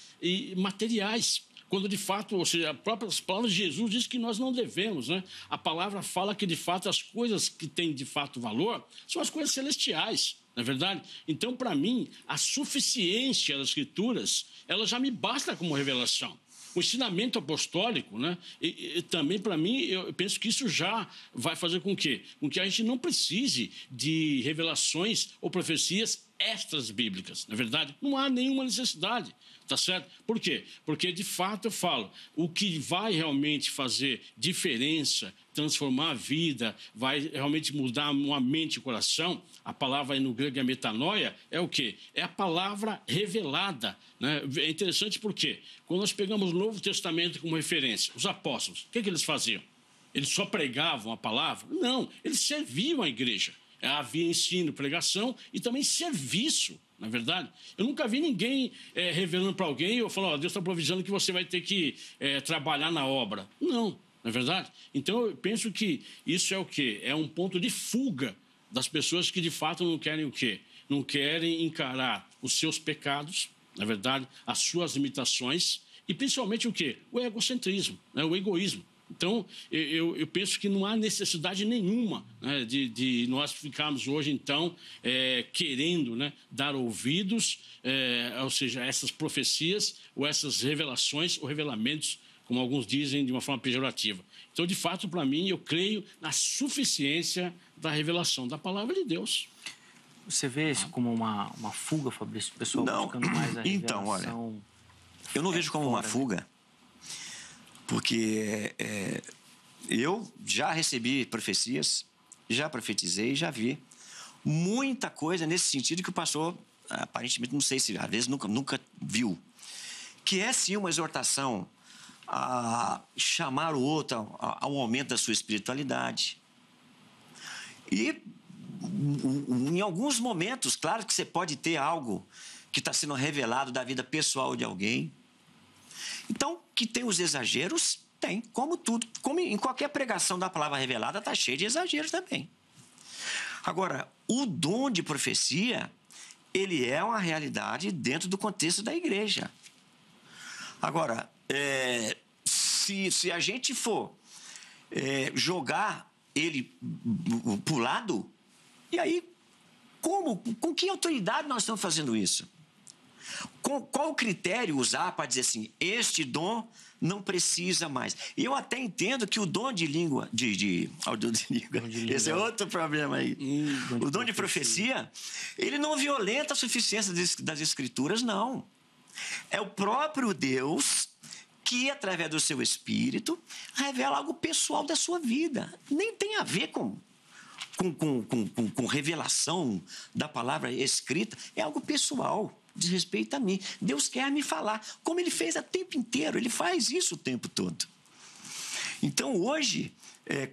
C: materiais. Quando, de fato, ou seja, as próprias palavras de Jesus diz que nós não devemos, né? A palavra fala que, de fato, as coisas que têm, de fato, valor são as coisas celestiais, não é verdade? Então, para mim, a suficiência das Escrituras, ela já me basta como revelação. O ensinamento apostólico, né? E também, para mim, eu penso que isso já vai fazer com que a gente não precise de revelações ou profecias extras bíblicas. Na verdade, não há nenhuma necessidade, tá certo? Por quê? Porque, de fato, eu falo, o que vai realmente fazer diferença, transformar a vida, vai realmente mudar uma mente e coração, a palavra aí no grego é metanoia, é o quê? É a palavra revelada, né? É interessante porque, quando nós pegamos o Novo Testamento como referência, os apóstolos, o que eles faziam? Eles só pregavam a palavra? Não, eles serviam a igreja. Havia ensino, pregação e também serviço, na verdade. Eu nunca vi ninguém revelando para alguém ou falando, Deus está provisionando que você vai ter que trabalhar na obra. Não é verdade? Então, eu penso que isso é o quê? É um ponto de fuga das pessoas que, de fato, não querem o quê? Não querem encarar os seus pecados, na verdade, as suas limitações e, principalmente, o quê? O egocentrismo, né? O egoísmo. Então, eu penso que não há necessidade nenhuma, né, de nós ficarmos hoje, então, querendo, né, dar ouvidos, ou seja, a essas profecias ou essas revelações ou revelamentos, como alguns dizem de uma forma pejorativa. Então, de fato, para mim, eu creio na suficiência da revelação da palavra de Deus.
A: Você vê isso como uma fuga, Fabrício? O pessoal buscando mais a revelação?
B: Então, olha, eu não vejo como uma fuga, porque eu já recebi profecias, já profetizei, já vi muita coisa nesse sentido que o pastor, aparentemente, não sei se às vezes nunca viu, que é sim uma exortação a chamar o outro ao aumento da sua espiritualidade. E, em alguns momentos, claro que você pode ter algo que está sendo revelado da vida pessoal de alguém. Então, que tem os exageros, tem, como tudo. Como em qualquer pregação da palavra revelada, está cheio de exageros também. Agora, o dom de profecia, ele é uma realidade dentro do contexto da igreja. Agora, se a gente for jogar ele para o lado, e aí, com que autoridade nós estamos fazendo isso? Qual o critério usar para dizer assim, este dom não precisa mais? E eu até entendo que o dom de língua, esse é outro problema aí. O dom de profecia, ele não violenta a suficiência das Escrituras, não. É o próprio Deus que, através do seu Espírito, revela algo pessoal da sua vida. Nem tem a ver com revelação da palavra escrita. É algo pessoal, diz respeito a mim. Deus quer me falar, como Ele fez o tempo inteiro. Ele faz isso o tempo todo. Então, hoje,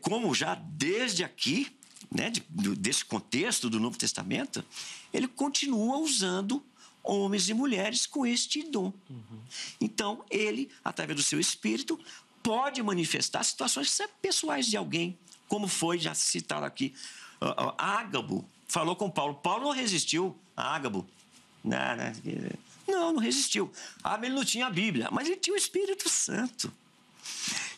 B: como já desde aqui, né, desse contexto do Novo Testamento, Ele continua usando homens e mulheres com este dom. Então, ele, através do seu Espírito, pode manifestar situações pessoais de alguém, como foi já citado aqui. Ágabo falou com Paulo. Paulo não resistiu a Ágabo. Não resistiu. Ele não tinha a Bíblia, mas ele tinha o Espírito Santo.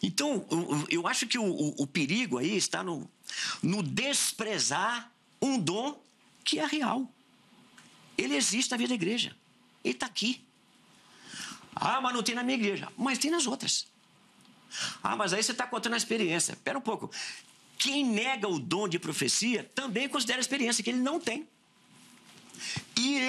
B: Então, eu acho que o perigo aí está no desprezar um dom que é real. Ele existe na vida da igreja. Ele está aqui. Mas não tem na minha igreja. Mas tem nas outras. Mas aí você está contando a experiência. Espera um pouco. Quem nega o dom de profecia também considera a experiência que ele não tem. E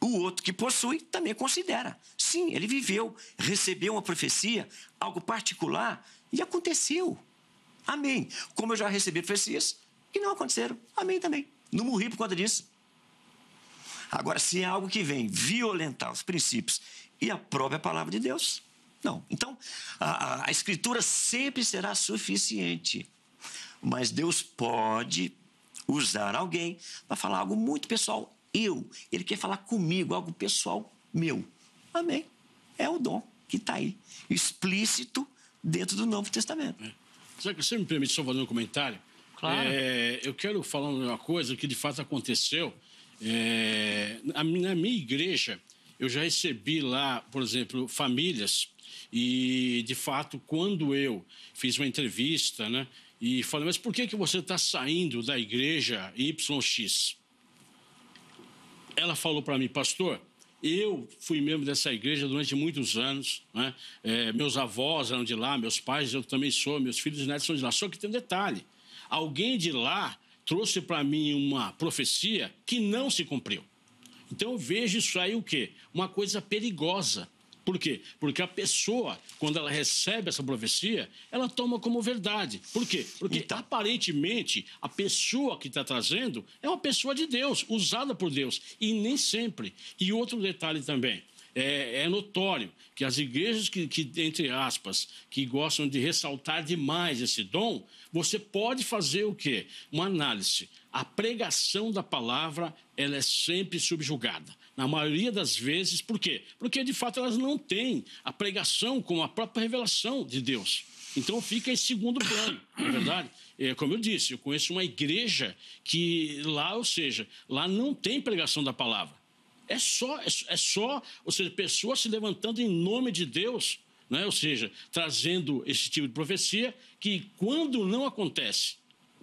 B: o outro que possui, também considera. Sim, ele viveu, recebeu uma profecia, algo particular, e aconteceu. Amém. Como eu já recebi profecias que não aconteceram. Amém também. Não morri por conta disso. Agora, se é algo que vem violentar os princípios e a própria palavra de Deus, não. Então, a Escritura sempre será suficiente. Mas Deus pode usar alguém para falar algo muito pessoal. Ele quer falar comigo, algo pessoal meu. Amém. É o dom que está aí, explícito dentro do Novo Testamento.
C: Você me permite só fazer um comentário?
A: Claro.
C: Eu quero falar uma coisa que de fato aconteceu. Na minha igreja, eu já recebi lá, por exemplo, famílias e, de fato, quando eu fiz uma entrevista, né, e falei, mas por que você está saindo da igreja YX? Ela falou para mim, pastor, eu fui membro dessa igreja durante muitos anos, né? Meus avós eram de lá, meus pais, eu também sou, meus filhos e netos são de lá. Só que tem um detalhe, alguém de lá trouxe para mim uma profecia que não se cumpriu. Então eu vejo isso aí o quê? Uma coisa perigosa. Por quê? Porque a pessoa, quando ela recebe essa profecia, ela toma como verdade. Por quê? Porque aparentemente a pessoa que está trazendo é uma pessoa de Deus, usada por Deus. E nem sempre. E outro detalhe também. É notório que as igrejas que, entre aspas, que gostam de ressaltar demais esse dom, você pode fazer o quê? Uma análise. A pregação da palavra, ela é sempre subjugada. Na maioria das vezes, por quê? Porque, de fato, elas não têm a pregação como a própria revelação de Deus. Então, fica em segundo plano, não é verdade? Como eu disse, eu conheço uma igreja que lá, ou seja, lá não tem pregação da palavra. É só, ou seja, pessoas se levantando em nome de Deus, né? Ou seja, trazendo esse tipo de profecia que, quando não acontece,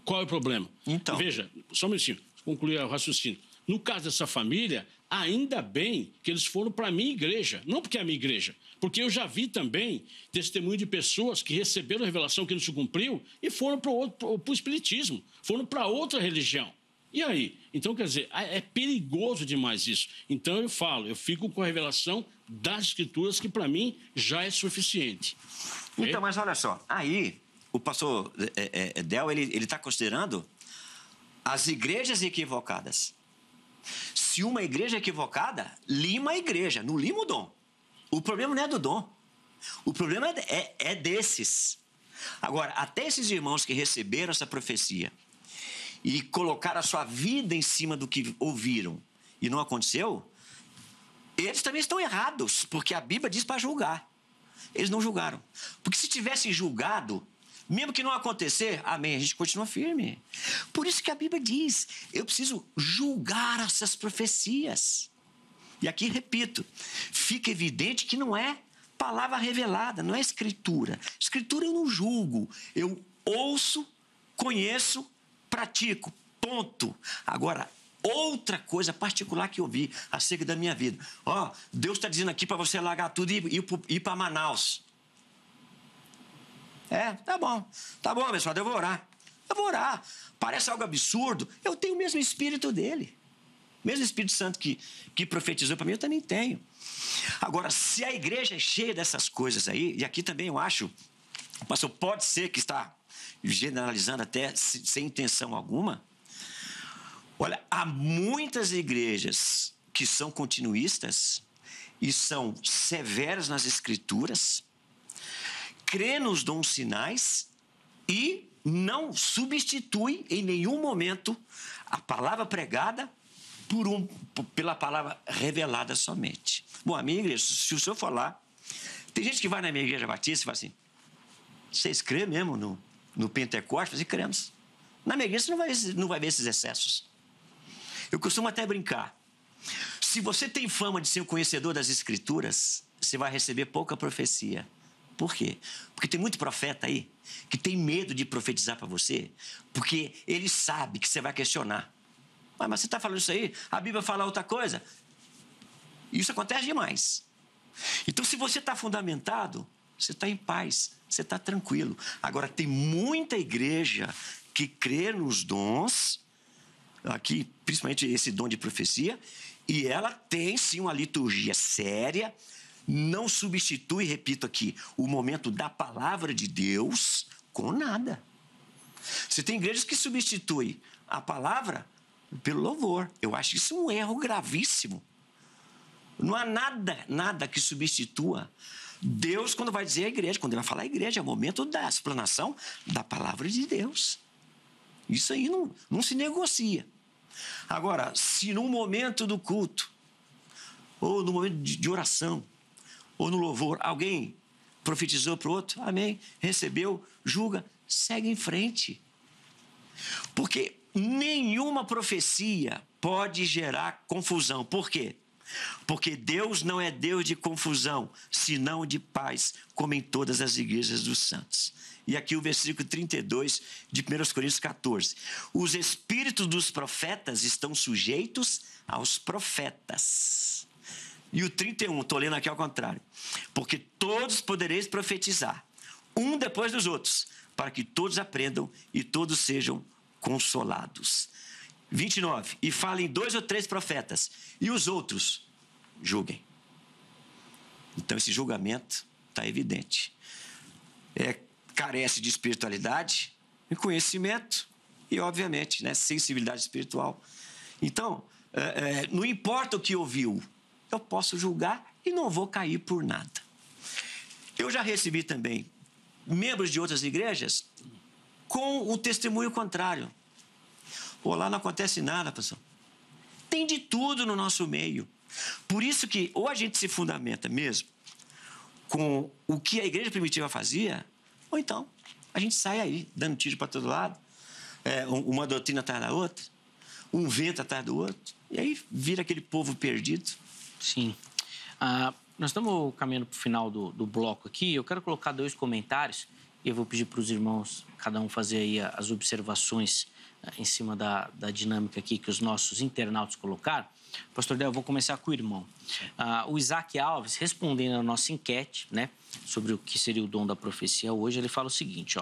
C: qual é o problema? Então. Veja, só um minutinho, concluir o raciocínio. No caso dessa família, ainda bem que eles foram para a minha igreja, não porque é a minha igreja, porque eu já vi também testemunho de pessoas que receberam a revelação que não se cumpriu e foram para o espiritismo, foram para outra religião. E aí? Então, quer dizer, é perigoso demais isso. Então, eu fico com a revelação das Escrituras, que para mim já é suficiente.
B: Então, mas olha só, aí o pastor Del, ele está considerando as igrejas equivocadas. Se uma igreja equivocada, lima a igreja, não lima o dom. O problema não é do dom. O problema é desses. Agora, até esses irmãos que receberam essa profecia e colocaram a sua vida em cima do que ouviram e não aconteceu, eles também estão errados, porque a Bíblia diz para julgar. Eles não julgaram. Porque se tivessem julgado, mesmo que não acontecer, amém, a gente continua firme. Por isso que a Bíblia diz, eu preciso julgar essas profecias. E aqui, repito, fica evidente que não é palavra revelada, não é escritura. Escritura eu não julgo, eu ouço, conheço, pratico, ponto. Agora, outra coisa particular que eu vi acerca da minha vida. Deus está dizendo aqui para você largar tudo e ir para Manaus. Tá bom, abençoado, eu vou orar. Parece algo absurdo, eu tenho o mesmo espírito dele. O mesmo Espírito Santo que profetizou para mim, eu também tenho. Agora, se a igreja é cheia dessas coisas aí, e aqui também eu acho, o pastor pode ser que está generalizando até sem intenção alguma. Olha, há muitas igrejas que são continuistas e são severas nas escrituras, crê nos dons sinais e não substitui em nenhum momento a palavra pregada pela palavra revelada somente. Bom, a minha igreja, se o senhor for lá, tem gente que vai na minha igreja batista e fala assim, vocês crêem mesmo no Pentecostes? E cremos. Na minha igreja você não vai ver esses excessos. Eu costumo até brincar. Se você tem fama de ser um conhecedor das Escrituras, você vai receber pouca profecia. Por quê? Porque tem muito profeta aí que tem medo de profetizar para você, porque ele sabe que você vai questionar. Mas você está falando isso aí? A Bíblia fala outra coisa? Isso acontece demais. Então, se você está fundamentado, você está em paz, você está tranquilo. Agora, tem muita igreja que crê nos dons, aqui, principalmente esse dom de profecia, e ela tem, sim, uma liturgia séria, não substitui, repito aqui, o momento da palavra de Deus com nada. Você tem igrejas que substituem a palavra pelo louvor. Eu acho isso um erro gravíssimo. Não há nada que substitua Deus quando vai dizer a igreja, quando ele vai falar a igreja, é o momento da explanação da palavra de Deus. Isso aí não se negocia. Agora, se no momento do culto, ou no momento de oração, ou no louvor, alguém profetizou para o outro, amém, recebeu, julga, segue em frente. Porque nenhuma profecia pode gerar confusão. Por quê? Porque Deus não é Deus de confusão, senão de paz, como em todas as igrejas dos santos. E aqui o versículo 32 de 1 Coríntios 14. Os espíritos dos profetas estão sujeitos aos profetas. E o 31, estou lendo aqui ao contrário. Porque todos podereis profetizar, um depois dos outros, para que todos aprendam e todos sejam consolados. 29. E falem 2 ou 3 profetas, e os outros julguem. Então esse julgamento está evidente. Carece de espiritualidade, de conhecimento e, obviamente, sensibilidade espiritual. Então, não importa o que ouviu, eu posso julgar e não vou cair por nada. Eu já recebi também membros de outras igrejas com o testemunho contrário. Lá não acontece nada, pastor. Tem de tudo no nosso meio. Por isso que ou a gente se fundamenta mesmo com o que a igreja primitiva fazia, ou então a gente sai aí, dando tiro para todo lado, uma doutrina atrás da outra, um vento atrás do outro, e aí vira aquele povo perdido.
A: Sim. Nós estamos caminhando para o final do bloco aqui. Eu quero colocar 2 comentários e eu vou pedir para os irmãos, cada um fazer aí as observações em cima da dinâmica aqui que os nossos internautas colocaram. Pastor Del, eu vou começar com o irmão. O Isaac Alves, respondendo à nossa enquete, sobre o que seria o dom da profecia hoje, ele fala o seguinte,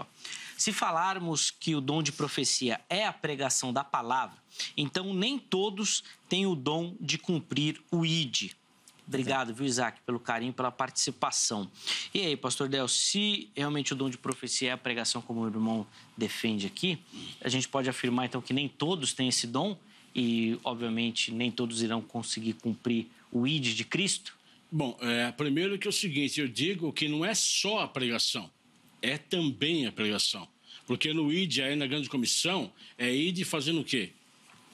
A: se falarmos que o dom de profecia é a pregação da palavra, então nem todos têm o dom de cumprir o ID. Obrigado, viu, Isaac, pelo carinho, pela participação. E aí, pastor Del, se realmente o dom de profecia é a pregação como o irmão defende aqui, a gente pode afirmar, então, que nem todos têm esse dom? E, obviamente, nem todos irão conseguir cumprir o ID de Cristo?
C: Não, Bom, primeiro que é o seguinte, eu digo que não é só a pregação, é também a pregação. Porque no ID, aí na grande comissão, é ID fazendo o quê?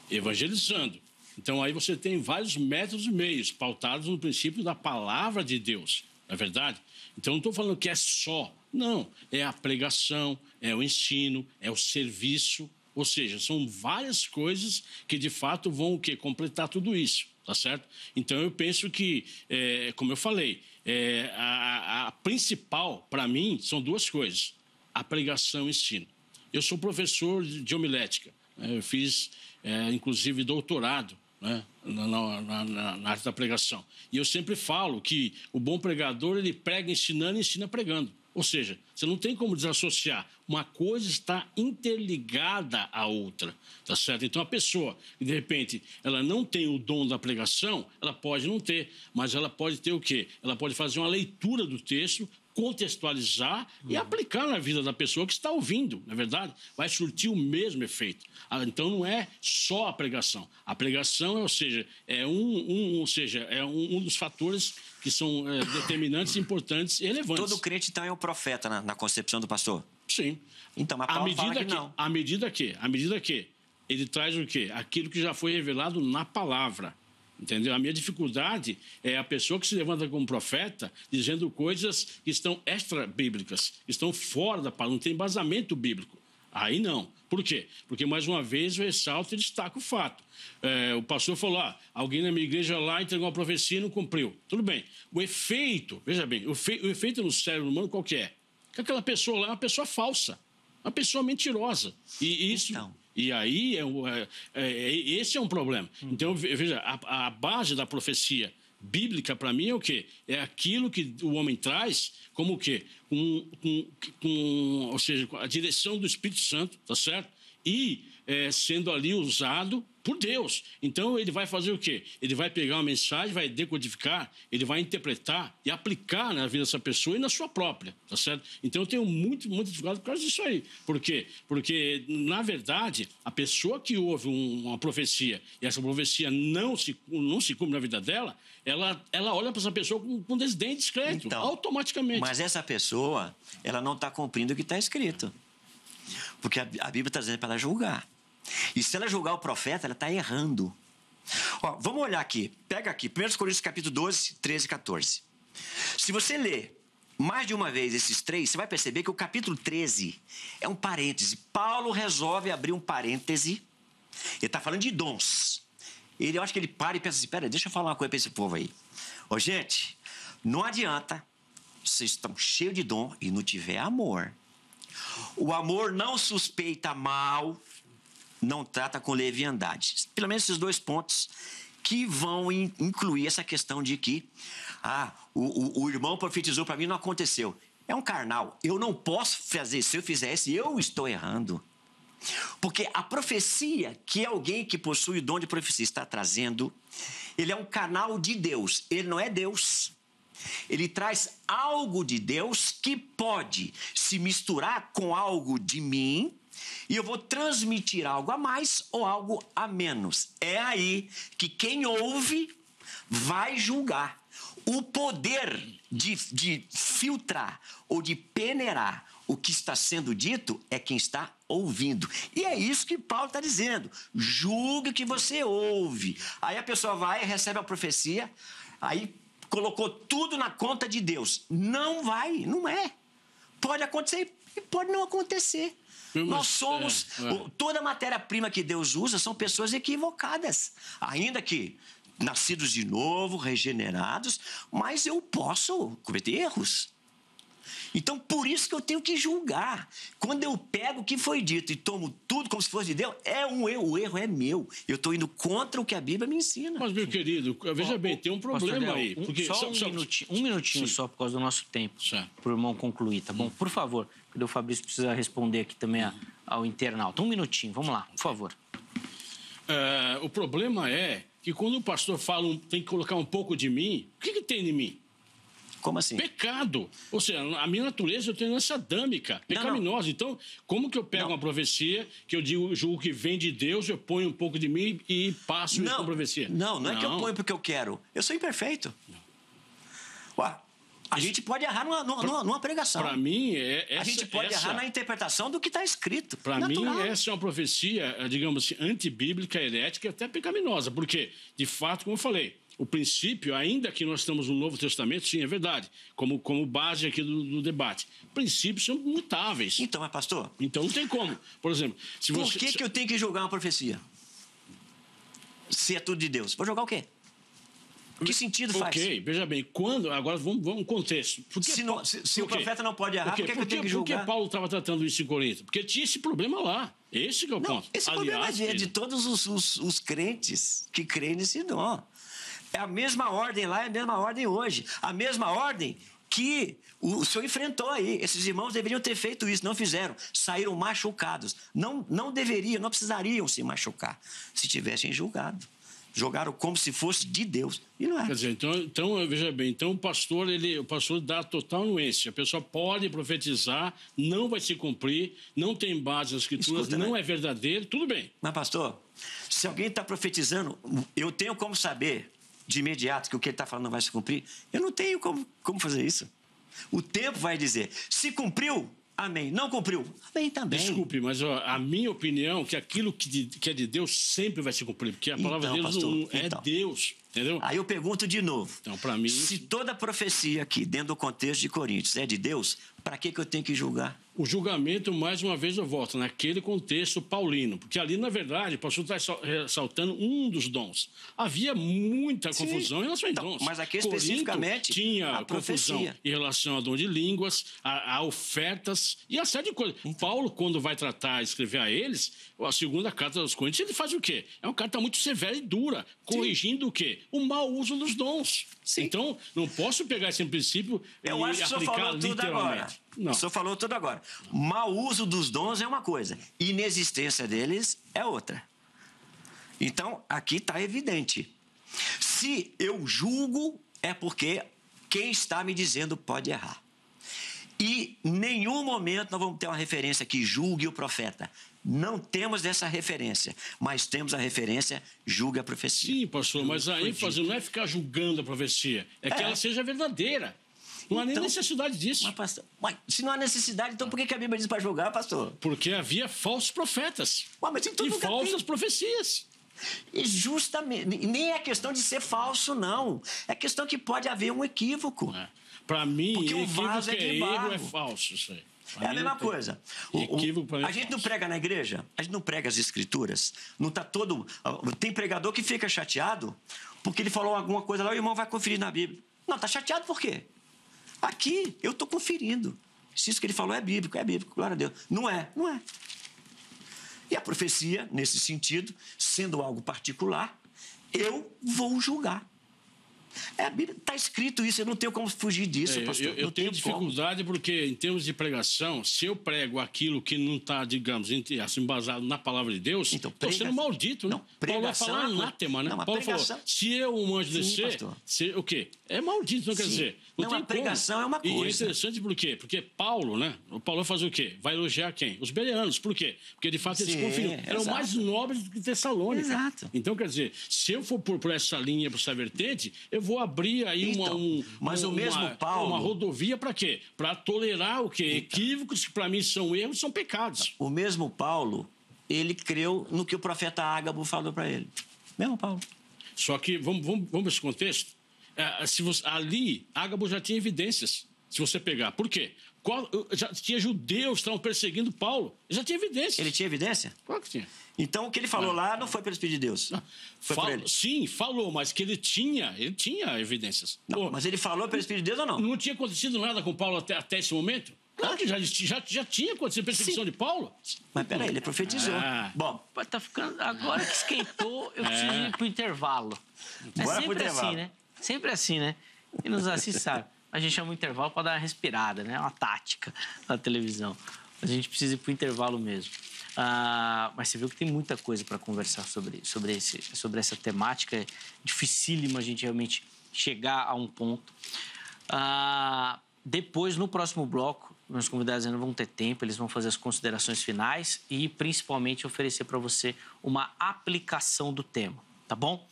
C: Evangelizando. Então aí você tem vários métodos e meios pautados no princípio da palavra de Deus, não é verdade? Então não estou falando que é só, não. É a pregação, é o ensino, é o serviço, ou seja, são várias coisas que de fato vão o quê? Completar tudo isso. Tá certo? Então, eu penso que, como eu falei, a principal, para mim, são duas coisas. A pregação e o ensino. Eu sou professor de homilética. Eu fiz, inclusive, doutorado, né, na arte da pregação. E eu sempre falo que o bom pregador, ele prega ensinando e ensina pregando. Ou seja, você não tem como desassociar. Uma coisa está interligada à outra, tá certo? Então, a pessoa que, de repente, ela não tem o dom da pregação, ela pode não ter, mas ela pode ter o quê? Ela pode fazer uma leitura do texto, contextualizar e aplicar na vida da pessoa que está ouvindo, não é verdade? Vai surtir o mesmo efeito. Então, não é só a pregação. A pregação, ou seja, é um dos fatores que são determinantes, importantes e relevantes.
B: Todo crente, então, é um profeta na concepção do pastor?
C: Sim.
B: Então, mas Paulo fala que não.
C: À medida que ele traz o quê? Aquilo que já foi revelado na palavra. Entendeu? A minha dificuldade é a pessoa que se levanta como profeta dizendo coisas que estão extra-bíblicas, estão fora da palavra, não tem embasamento bíblico. Aí não. Por quê? Porque, mais uma vez, eu ressalto e destaco o fato. O pastor falou, alguém na minha igreja lá entregou uma profecia e não cumpriu. Tudo bem. O efeito, veja bem, o efeito no cérebro humano qual que é? Que aquela pessoa lá é uma pessoa falsa, uma pessoa mentirosa. E isso... Então. E aí, esse é um problema. Então, veja, a base da profecia bíblica, para mim, é o quê? É aquilo que o homem traz como o quê? Ou seja, com a direção do Espírito Santo, tá certo? E sendo ali usado por Deus. Então, ele vai fazer o quê? Ele vai pegar uma mensagem, vai decodificar, ele vai interpretar e aplicar na vida dessa pessoa e na sua própria, tá certo? Então, eu tenho muita dificuldade por causa disso aí. Por quê? Porque, na verdade, a pessoa que ouve uma profecia e essa profecia não se cumpre na vida dela, ela olha para essa pessoa com desdém e descrédito, então, automaticamente.
B: Mas essa pessoa, ela não está cumprindo o que está escrito. Porque a Bíblia está dizendo para ela julgar. E se ela julgar o profeta, ela está errando. Vamos olhar aqui. Pega aqui, 1 Coríntios capítulo 12, 13 e 14. Se você ler mais de uma vez esses três, você vai perceber que o capítulo 13 é um parêntese. Paulo resolve abrir um parêntese. Ele está falando de dons. Eu acho que ele para e pensa assim, pera, deixa eu falar uma coisa para esse povo aí. Gente, não adianta, vocês estão cheios de dom e não tiver amor. O amor não suspeita mal, não trata com leviandade. Pelo menos esses dois pontos que vão incluir essa questão de que o irmão profetizou para mim, não aconteceu. É um carnal. Eu não posso fazer. Se eu fizesse, eu estou errando. Porque a profecia, que é alguém que possui o dom de profecia, está trazendo, ele é um canal de Deus. Ele não é Deus. Ele traz algo de Deus que pode se misturar com algo de mim e eu vou transmitir algo a mais ou algo a menos. É aí que quem ouve vai julgar. O poder de filtrar ou de peneirar o que está sendo dito é quem está ouvindo. E é isso que Paulo está dizendo. Julgue o que você ouve. Aí a pessoa vai e recebe a profecia, aí colocou tudo na conta de Deus. Não vai, não é. Pode acontecer e pode não acontecer. Nós somos... Toda a matéria-prima que Deus usa são pessoas equivocadas. Ainda que nascidos de novo, regenerados, mas eu posso cometer erros. Então, por isso que eu tenho que julgar. Quando eu pego o que foi dito e tomo tudo como se fosse de Deus, o erro é meu. Eu estou indo contra o que a Bíblia me ensina.
C: Mas, meu querido, veja bem, tem um problema aí.
A: Só um minutinho
C: sim,
A: só por causa do nosso tempo, para o irmão concluir, tá bom? Por favor, porque o Fabrício precisa responder aqui também ao internauta. Um minutinho, vamos lá, por favor.
C: O problema é que quando o pastor fala tem que colocar um pouco de mim, o que tem em mim?
B: Como assim?
C: Pecado. Ou seja, a minha natureza eu tenho essa adâmica, pecaminosa. Não. Então, como que eu pego uma profecia que eu julgo que vem de Deus, eu ponho um pouco de mim e passo isso com a profecia?
B: Não é que eu ponho porque eu quero. Eu sou imperfeito. Ué, a gente pode errar numa pregação.
C: Para mim,
B: a gente pode errar na interpretação do que está escrito.
C: Para mim, essa é uma profecia, digamos assim, antibíblica, herética e até pecaminosa. Porque, de fato, como eu falei, o princípio, ainda que nós estamos no Novo Testamento, sim, é verdade, como base aqui do debate. Princípios são mutáveis.
B: Então, mas pastor...
C: Então, não tem como. Por exemplo...
B: Por que eu tenho que julgar uma profecia? Se é tudo de Deus. Vou jogar o quê? Que sentido faz?
C: Ok, veja bem, agora vamos um contexto.
B: Se o profeta não pode errar, por que eu tenho que julgar?
C: Por que Paulo estava tratando isso em Corinto? Porque tinha esse problema lá. Esse que é o ponto.
B: Esse problema é de todos os crentes que creem nesse dom. É a mesma ordem lá, é a mesma ordem hoje. A mesma ordem que o senhor enfrentou aí. Esses irmãos deveriam ter feito isso, não fizeram. Saíram machucados. Não deveriam, não precisariam se machucar se tivessem julgado. Jogaram como se fosse de Deus. E não é.
C: Quer dizer, então veja bem, então o pastor dá total anuência. A pessoa pode profetizar, não vai se cumprir, não tem base nas escrituras, não é verdadeiro, tudo bem.
B: Mas, pastor, se alguém está profetizando, eu tenho como saber de imediato que o que ele está falando não vai se cumprir? Eu não tenho como fazer isso. O tempo vai dizer, se cumpriu, amém. Não cumpriu, amém também.
C: Desculpe, mas a minha opinião é que aquilo que é de Deus sempre vai se cumprir, porque a palavra de Deus pastor, é Deus, entendeu?
B: Aí eu pergunto de novo,
C: então, para mim,
B: se toda profecia aqui, dentro do contexto de Coríntios, é de Deus, para que eu tenho que julgar?
C: O julgamento, mais uma vez eu volto, naquele contexto paulino, porque ali, na verdade, o pastor está ressaltando um dos dons. Havia muita confusão em relação a dons.
B: Mas aqui especificamente
C: tinha confusão em relação a dom de línguas, a ofertas e a série de coisas. Paulo, quando vai escrever a eles, a segunda carta aos Coríntios, ele faz o quê? É uma carta muito severa e dura, corrigindo o quê? O mau uso dos dons. Sim. Então, não posso pegar esse princípio e aplicar literalmente.
B: Não. O senhor falou tudo agora. Mau uso dos dons é uma coisa, inexistência deles é outra. Então, aqui está evidente. Se eu julgo, é porque quem está me dizendo pode errar. E em nenhum momento nós vamos ter uma referência que julgue o profeta. Não temos essa referência, mas temos a referência julgue a profecia.
C: Sim, pastor, mas a ênfase não é ficar julgando a profecia, é que ela seja verdadeira. Não há nem necessidade disso.
B: Mas, pastor, se não há necessidade, então por que a Bíblia diz para julgar, pastor?
C: Porque havia falsos profetas e falsas profecias.
B: E justamente, nem é questão de ser falso, não. É questão que pode haver um equívoco.
C: Para mim,
B: porque o vaso
C: erro é falso, isso aí.
B: É a mesma coisa. A gente não prega na igreja, a gente não prega as escrituras. Não tá todo. Tem pregador que fica chateado porque ele falou alguma coisa lá e o irmão vai conferir na Bíblia. Não, está chateado por quê? Aqui eu estou conferindo. Se isso que ele falou é bíblico, glória a Deus. Não é. E a profecia, nesse sentido, sendo algo particular, eu vou julgar. A Bíblia está escrito isso, eu não tenho como fugir disso, pastor.
C: Eu tenho dificuldade porque, em termos de pregação, se eu prego aquilo que não está, digamos, assim, embasado na palavra de Deus, estou sendo maldito, né?
B: Não, Paulo vai falar
C: anátema, né? Paulo falou, se eu, um anjo descer, o quê? É maldito, não quer dizer.
B: Não, a pregação é uma coisa.
C: E é interessante por quê? Porque Paulo, né? O Paulo vai fazer o quê? Vai elogiar quem? Os bereanos. Por quê? Porque, de fato, eles conferiam. Eram mais nobres do que Tessalônica.
B: Exato.
C: Então, quer dizer, se eu for por essa linha, por essa vertente, eu vou abrir aí uma rodovia para quê? Para tolerar o quê? Equívocos que para mim são erros, são pecados.
B: O mesmo Paulo, ele creu no que o profeta Ágabo falou para ele. Mesmo Paulo.
C: Só que, vamos para esse contexto, ali, Ágabo já tinha evidências, se você pegar. Por quê? Já tinha judeus que estavam perseguindo Paulo. Já tinha evidências.
B: Ele tinha evidência?
C: Claro que tinha.
B: Então, o que ele falou lá não foi pelo Espírito de Deus. Foi por ele.
C: Sim, falou, mas que ele tinha evidências.
B: Não, mas ele falou pelo Espírito de Deus ou não?
C: Não tinha acontecido nada com Paulo até esse momento? Claro que já tinha acontecido perseguição de Paulo.
B: Mas peraí, ele profetizou.
A: Bom, tá ficando. Agora que esquentou, eu preciso ir pro intervalo. É sempre assim, né? Sempre assim, né? Quem nos assiste sabe. A gente chama o intervalo para dar uma respirada, né? Uma tática na televisão. A gente precisa ir pro intervalo mesmo. Mas você viu que tem muita coisa para conversar sobre essa temática. É dificílimo a gente realmente chegar a um ponto. Depois, no próximo bloco, meus convidados ainda vão ter tempo, eles vão fazer as considerações finais e, principalmente, oferecer para você uma aplicação do tema. tá bom?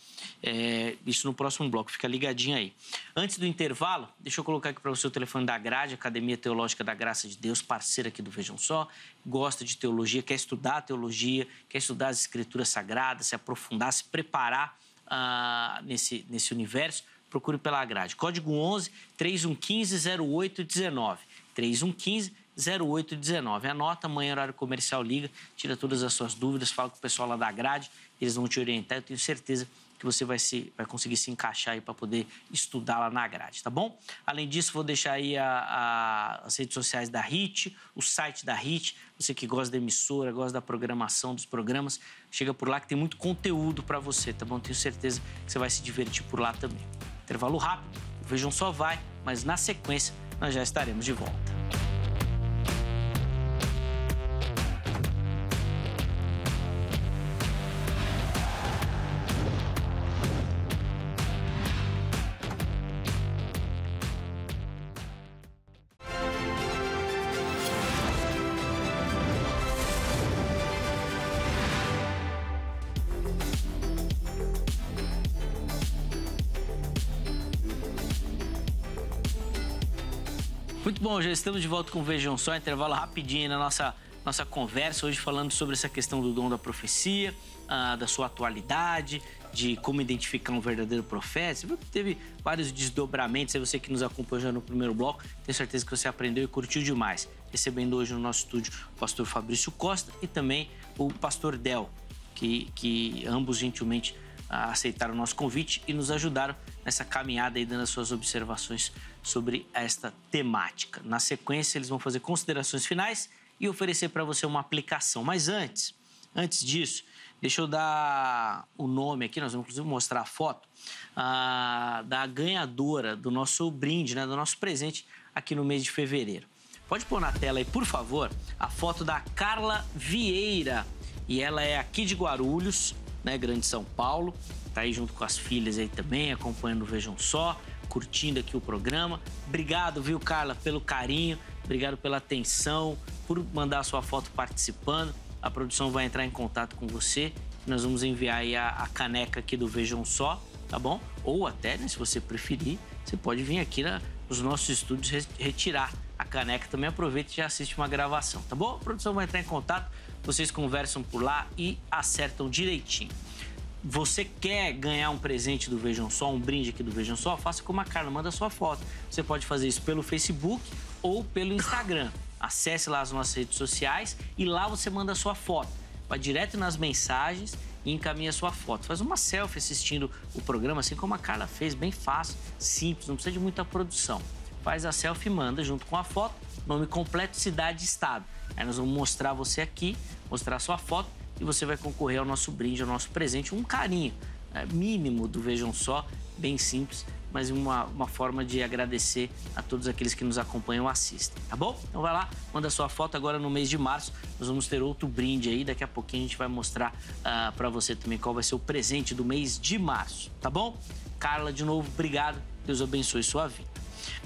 A: Isso no próximo bloco, fica ligadinho aí. Antes do intervalo, deixa eu colocar aqui para você o telefone da Grade, Academia Teológica da Graça de Deus, parceira aqui do Vejam Só, gosta de teologia, quer estudar teologia, quer estudar as escrituras sagradas, se aprofundar, se preparar nesse universo, procure pela Grade. Código 11 3115 0819. 3115-0819. Anota, amanhã, horário comercial, liga, tira todas as suas dúvidas, fala com o pessoal lá da Grade, eles vão te orientar. Eu tenho certeza que você vai conseguir se encaixar aí para poder estudar lá na Grade, tá bom? Além disso, vou deixar aí as redes sociais da HIT, o site da HIT. Você que gosta da emissora, gosta da programação dos programas, chega por lá que tem muito conteúdo para você, tá bom? Tenho certeza que você vai se divertir por lá também. Intervalo rápido, o Vejam Só vai, mas na sequência nós já estaremos de volta. Muito bom, já estamos de volta com o Vejam Só, intervalo rapidinho na nossa conversa, hoje falando sobre essa questão do dom da profecia, da sua atualidade, de como identificar um verdadeiro profeta. Você viu que teve vários desdobramentos, aí você que nos acompanhou já no primeiro bloco, tenho certeza que você aprendeu e curtiu demais. Recebendo hoje no nosso estúdio o pastor Fabrício Costa e também o pastor Del, que ambos gentilmente aceitaram o nosso convite e nos ajudaram nessa caminhada aí, dando as suas observações sobre esta temática. Na sequência, eles vão fazer considerações finais e oferecer para você uma aplicação. Mas antes disso, deixa eu dar o nome aqui, nós vamos inclusive mostrar a foto da ganhadora do nosso brinde, né, do nosso presente aqui no mês de fevereiro. Pode pôr na tela aí, por favor, a foto da Carla Vieira. E ela é aqui de Guarulhos, né, Grande São Paulo, tá aí junto com as filhas aí também, acompanhando o Vejam Só, curtindo aqui o programa. Obrigado, viu, Carla, pelo carinho, obrigado pela atenção, por mandar a sua foto participando. A produção vai entrar em contato com você, nós vamos enviar aí a caneca aqui do Vejam Só, tá bom? Ou até, né, se você preferir, você pode vir aqui nos nossos estúdios retirar a caneca. Também aproveita e já assiste uma gravação, tá bom? A produção vai entrar em contato, vocês conversam por lá e acertam direitinho. Você quer ganhar um presente do Vejam Só, um brinde aqui do Vejam Só? Faça como a Carla, manda sua foto. Você pode fazer isso pelo Facebook ou pelo Instagram. Acesse lá as nossas redes sociais e lá você manda a sua foto. Vai direto nas mensagens e encaminha a sua foto. Faz uma selfie assistindo o programa, assim como a Carla fez, bem fácil, simples, não precisa de muita produção. Faz a selfie e manda junto com a foto, nome completo, cidade e estado. Aí nós vamos mostrar você aqui, mostrar a sua foto e você vai concorrer ao nosso brinde, ao nosso presente, um carinho mínimo do Vejam Só, bem simples, mas uma forma de agradecer a todos aqueles que nos acompanham e assistem, tá bom? Então vai lá, manda sua foto. Agora no mês de março nós vamos ter outro brinde aí, daqui a pouquinho a gente vai mostrar para você também qual vai ser o presente do mês de março, tá bom? Carla, de novo, obrigado, Deus abençoe sua vida.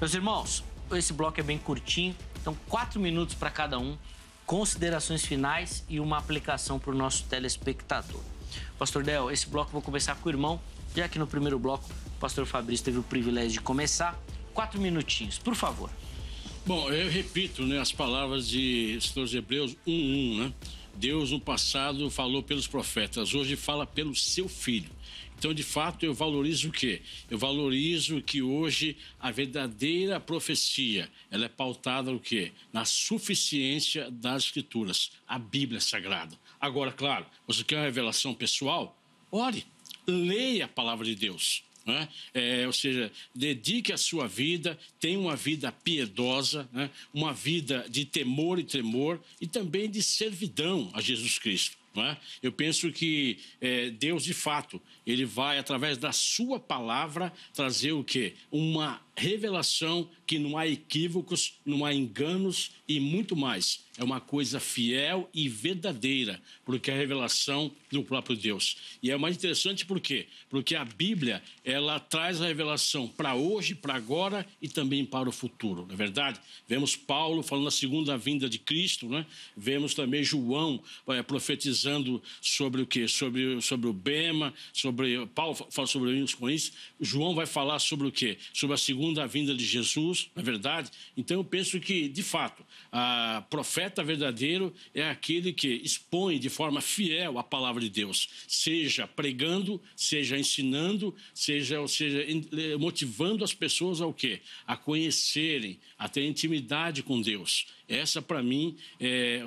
A: Meus irmãos, esse bloco é bem curtinho, então 4 minutos para cada um, considerações finais e uma aplicação para o nosso telespectador. Pastor Del, esse bloco eu vou começar com o irmão, já que no primeiro bloco o pastor Fabrício teve o privilégio de começar. 4 minutinhos, por favor.
C: Bom, eu repito, né, as palavras de Hebreus 1:1, né? Deus no passado falou pelos profetas, hoje fala pelo seu filho. Então, de fato, eu valorizo o quê? Eu valorizo que hoje a verdadeira profecia, ela é pautada no quê? Na suficiência das Escrituras, a Bíblia Sagrada. Agora, claro, você quer uma revelação pessoal? Ore, leia a palavra de Deus. Né? Ou seja, dedique a sua vida, tenha uma vida piedosa, né? Uma vida de temor e tremor e também de servidão a Jesus Cristo. Não é? Eu penso que Deus, de fato, ele vai, através da sua palavra, trazer o quê? Uma revelação que não há equívocos, não há enganos e muito mais. É uma coisa fiel e verdadeira, porque é a revelação do próprio Deus. E é mais interessante por quê? Porque a Bíblia, ela traz a revelação para hoje, para agora e também para o futuro, não é verdade? Vemos Paulo falando da segunda vinda de Cristo, né? Vemos também João profetizando sobre o quê? Sobre o Bema, Paulo fala sobre os Coríntios, João vai falar sobre o quê? Sobre a segunda vinda de Jesus, não é verdade? Então eu penso que, de fato, a profeta verdadeiro é aquele que expõe de forma fiel a palavra de Deus, seja pregando, seja ensinando, seja motivando as pessoas ao quê? A conhecerem, a ter intimidade com Deus. Essa, para mim, é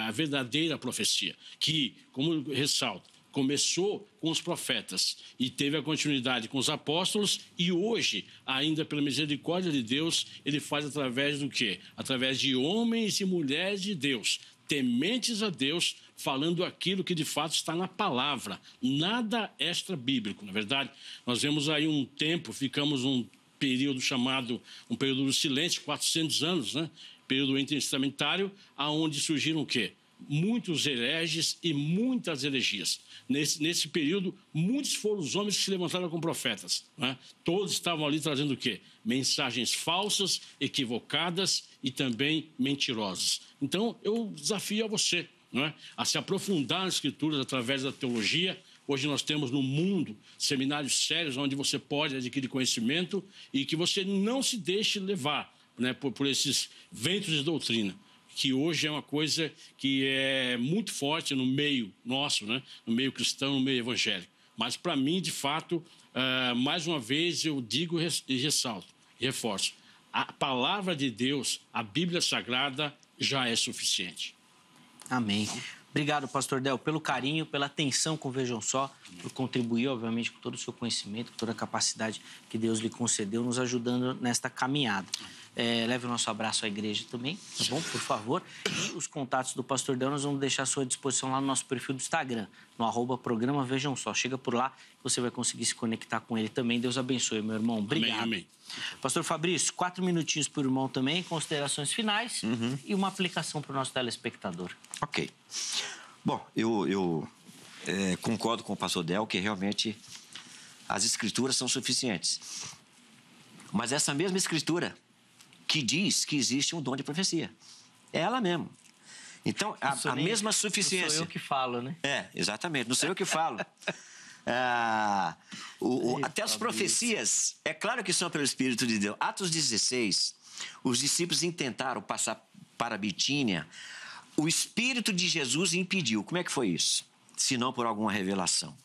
C: a verdadeira profecia, que, como eu ressalto, começou com os profetas e teve a continuidade com os apóstolos e hoje, ainda pela misericórdia de Deus, ele faz através do quê? Através de homens e mulheres de Deus, tementes a Deus, falando aquilo que de fato está na palavra, nada extra-bíblico, na verdade. Nós vemos aí um tempo, ficamos um período chamado, um período do silêncio, 400 anos, né? Período intertestamentário, aonde surgiram o quê? Muitos hereges e muitas heresias. Nesse período, muitos foram os homens que se levantaram como profetas, né? Todos estavam ali trazendo o quê? Mensagens falsas, equivocadas e também mentirosas. Então, eu desafio a você, né, a se aprofundar nas Escrituras através da teologia. Hoje nós temos no mundo seminários sérios onde você pode adquirir conhecimento e que você não se deixe levar, né, por esses ventos de doutrina, que hoje é uma coisa que é muito forte no meio nosso, né? No meio cristão, no meio evangélico. Mas, para mim, de fato, mais uma vez eu digo e ressalto, e reforço, a palavra de Deus, a Bíblia Sagrada, já é suficiente.
A: Amém. Obrigado, pastor Del, pelo carinho, pela atenção com Vejam Só, por contribuir, obviamente, com todo o seu conhecimento, com toda a capacidade que Deus lhe concedeu, nos ajudando nesta caminhada. Leve o nosso abraço à igreja também, tá bom? Por favor. E os contatos do pastor Del nós vamos deixar à sua disposição lá no nosso perfil do Instagram, no @programa Vejam Só. Chega por lá, você vai conseguir se conectar com ele também. Deus abençoe, meu irmão. Obrigado.
C: Amém, amém.
A: Pastor Fabrício, 4 minutinhos para o irmão também, considerações finais e uma aplicação para o nosso telespectador.
B: Ok. Bom, eu concordo com o pastor Del que realmente as escrituras são suficientes. Mas essa mesma escritura que diz que existe um dom de profecia. É ela mesmo. Então, a mesma suficiência...
A: Não sou eu que falo, né?
B: Exatamente. Não sou eu que falo. Até as profecias, é claro que são pelo Espírito de Deus. Atos 16, os discípulos intentaram passar para a Bitínia. O Espírito de Jesus impediu. Como é que foi isso? Se não por alguma revelação.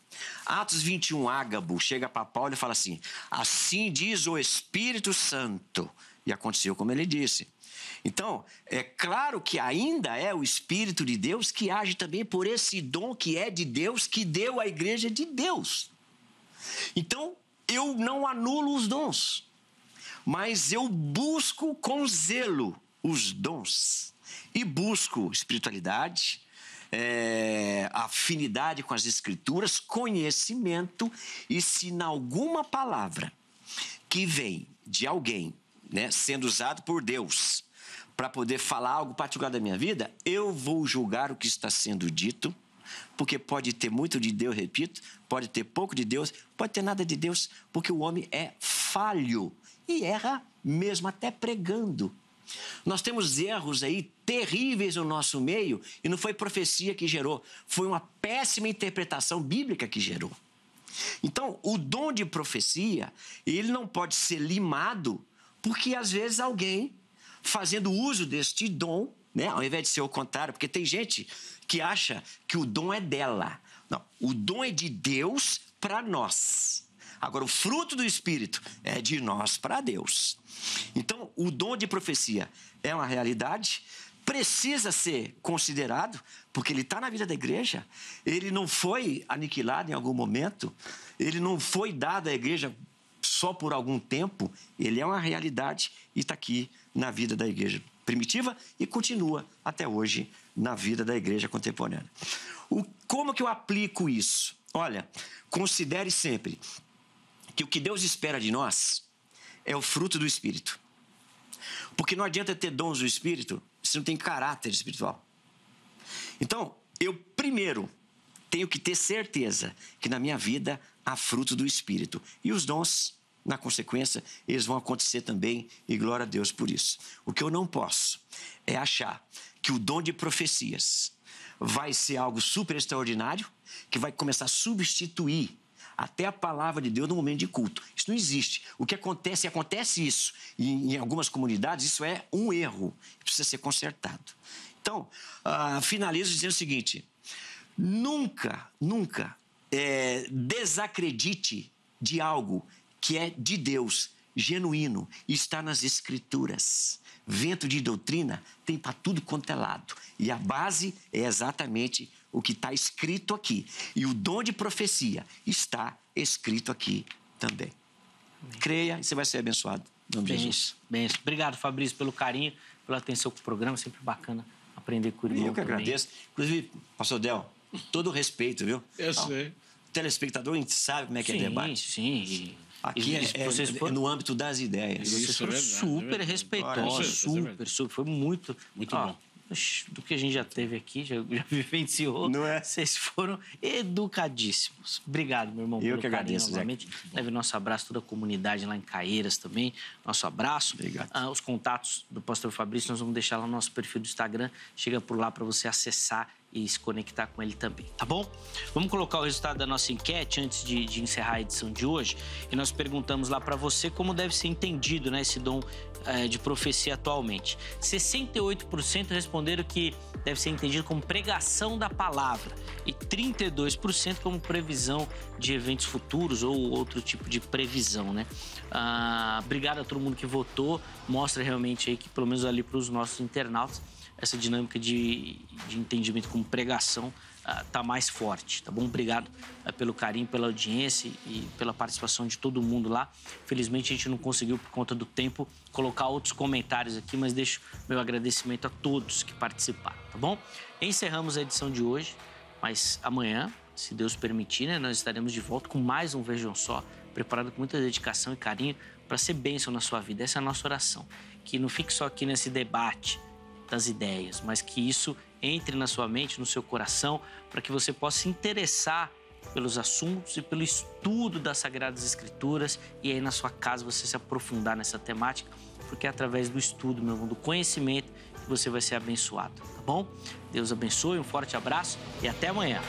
B: Atos 21, Ágabo chega para Paulo e fala assim: assim diz o Espírito Santo. E aconteceu como ele disse. Então, é claro que ainda é o Espírito de Deus que age também por esse dom que é de Deus, que deu à igreja de Deus. Então, eu não anulo os dons, mas eu busco com zelo os dons. E busco espiritualidade, afinidade com as Escrituras, conhecimento, e se em alguma palavra que vem de alguém, né, sendo usado por Deus para poder falar algo particular da minha vida, eu vou julgar o que está sendo dito, porque pode ter muito de Deus, repito, pode ter pouco de Deus, pode ter nada de Deus, porque o homem é falho e erra mesmo até pregando. Nós temos erros aí terríveis no nosso meio e não foi profecia que gerou, foi uma péssima interpretação bíblica que gerou. Então, o dom de profecia, ele não pode ser limado, porque às vezes alguém fazendo uso deste dom, né, ao invés de ser o contrário, porque tem gente que acha que o dom é dela. Não, o dom é de Deus para nós. Agora, o fruto do Espírito é de nós para Deus. Então, o dom de profecia é uma realidade, precisa ser considerado, porque ele está na vida da igreja, ele não foi aniquilado em algum momento, ele não foi dado à igreja só por algum tempo, ele é uma realidade e está aqui na vida da igreja primitiva e continua até hoje na vida da igreja contemporânea. Como que eu aplico isso? Olha, considere sempre que o que Deus espera de nós é o fruto do Espírito. Porque não adianta ter dons do Espírito se não tem caráter espiritual. Então, eu primeiro tenho que ter certeza que na minha vida há fruto do Espírito. E os dons, na consequência, eles vão acontecer também, e glória a Deus por isso. O que eu não posso é achar que o dom de profecias vai ser algo super extraordinário, que vai começar a substituir até a palavra de Deus no momento de culto. Isso não existe. O que acontece, acontece e em algumas comunidades isso é um erro, precisa ser consertado. Então, finalizo dizendo o seguinte: nunca desacredite de algo que é de Deus, genuíno, e está nas Escrituras. Vento de doutrina tem para tudo quanto é lado. E a base é exatamente o que está escrito aqui. E o dom de profecia está escrito aqui também. Amém. Creia e você vai ser abençoado. Em nome de Jesus.
A: Benção. Obrigado, Fabrício, pelo carinho, pela atenção com o programa. Sempre bacana aprender com o irmão.
B: Eu que agradeço. Inclusive, pastor Del, todo o respeito, viu?
C: Eu sei.
B: O telespectador, a gente sabe como é que é debate.
A: Sim.
B: Aqui é no âmbito das ideias.
A: Vocês foram super respeitosos, super. Foi muito
C: bom.
A: Do que a gente já teve aqui, já vivenciou.
B: Não é?
A: Vocês foram educadíssimos. Obrigado, meu irmão.
B: Eu que agradeço,
A: novamente. Leve nosso abraço, toda a comunidade lá em Caieiras também. Nosso abraço.
B: Obrigado.
A: Os contatos do pastor Fabrício nós vamos deixar lá no nosso perfil do Instagram. Chega por lá para você acessar e se conectar com ele também, tá bom? Vamos colocar o resultado da nossa enquete antes de encerrar a edição de hoje. E nós perguntamos lá para você como deve ser entendido, né, esse dom de profecia atualmente. 68% responderam que deve ser entendido como pregação da palavra e 32% como previsão de eventos futuros ou outro tipo de previsão, né? Obrigado a todo mundo que votou. Mostra realmente aí que, pelo menos ali para os nossos internautas, essa dinâmica de entendimento como pregação está mais forte, tá bom? Obrigado pelo carinho, pela audiência e pela participação de todo mundo lá. Felizmente a gente não conseguiu, por conta do tempo, colocar outros comentários aqui, mas deixo meu agradecimento a todos que participaram, tá bom? Encerramos a edição de hoje, mas amanhã, se Deus permitir, né, nós estaremos de volta com mais um Vejam Só, preparado com muita dedicação e carinho para ser bênção na sua vida. Essa é a nossa oração, que não fique só aqui nesse debate das ideias, mas que isso entre na sua mente, no seu coração, para que você possa se interessar pelos assuntos e pelo estudo das Sagradas Escrituras e aí na sua casa você se aprofundar nessa temática, porque é através do estudo, meu irmão, do conhecimento, que você vai ser abençoado, tá bom? Deus abençoe, um forte abraço e até amanhã.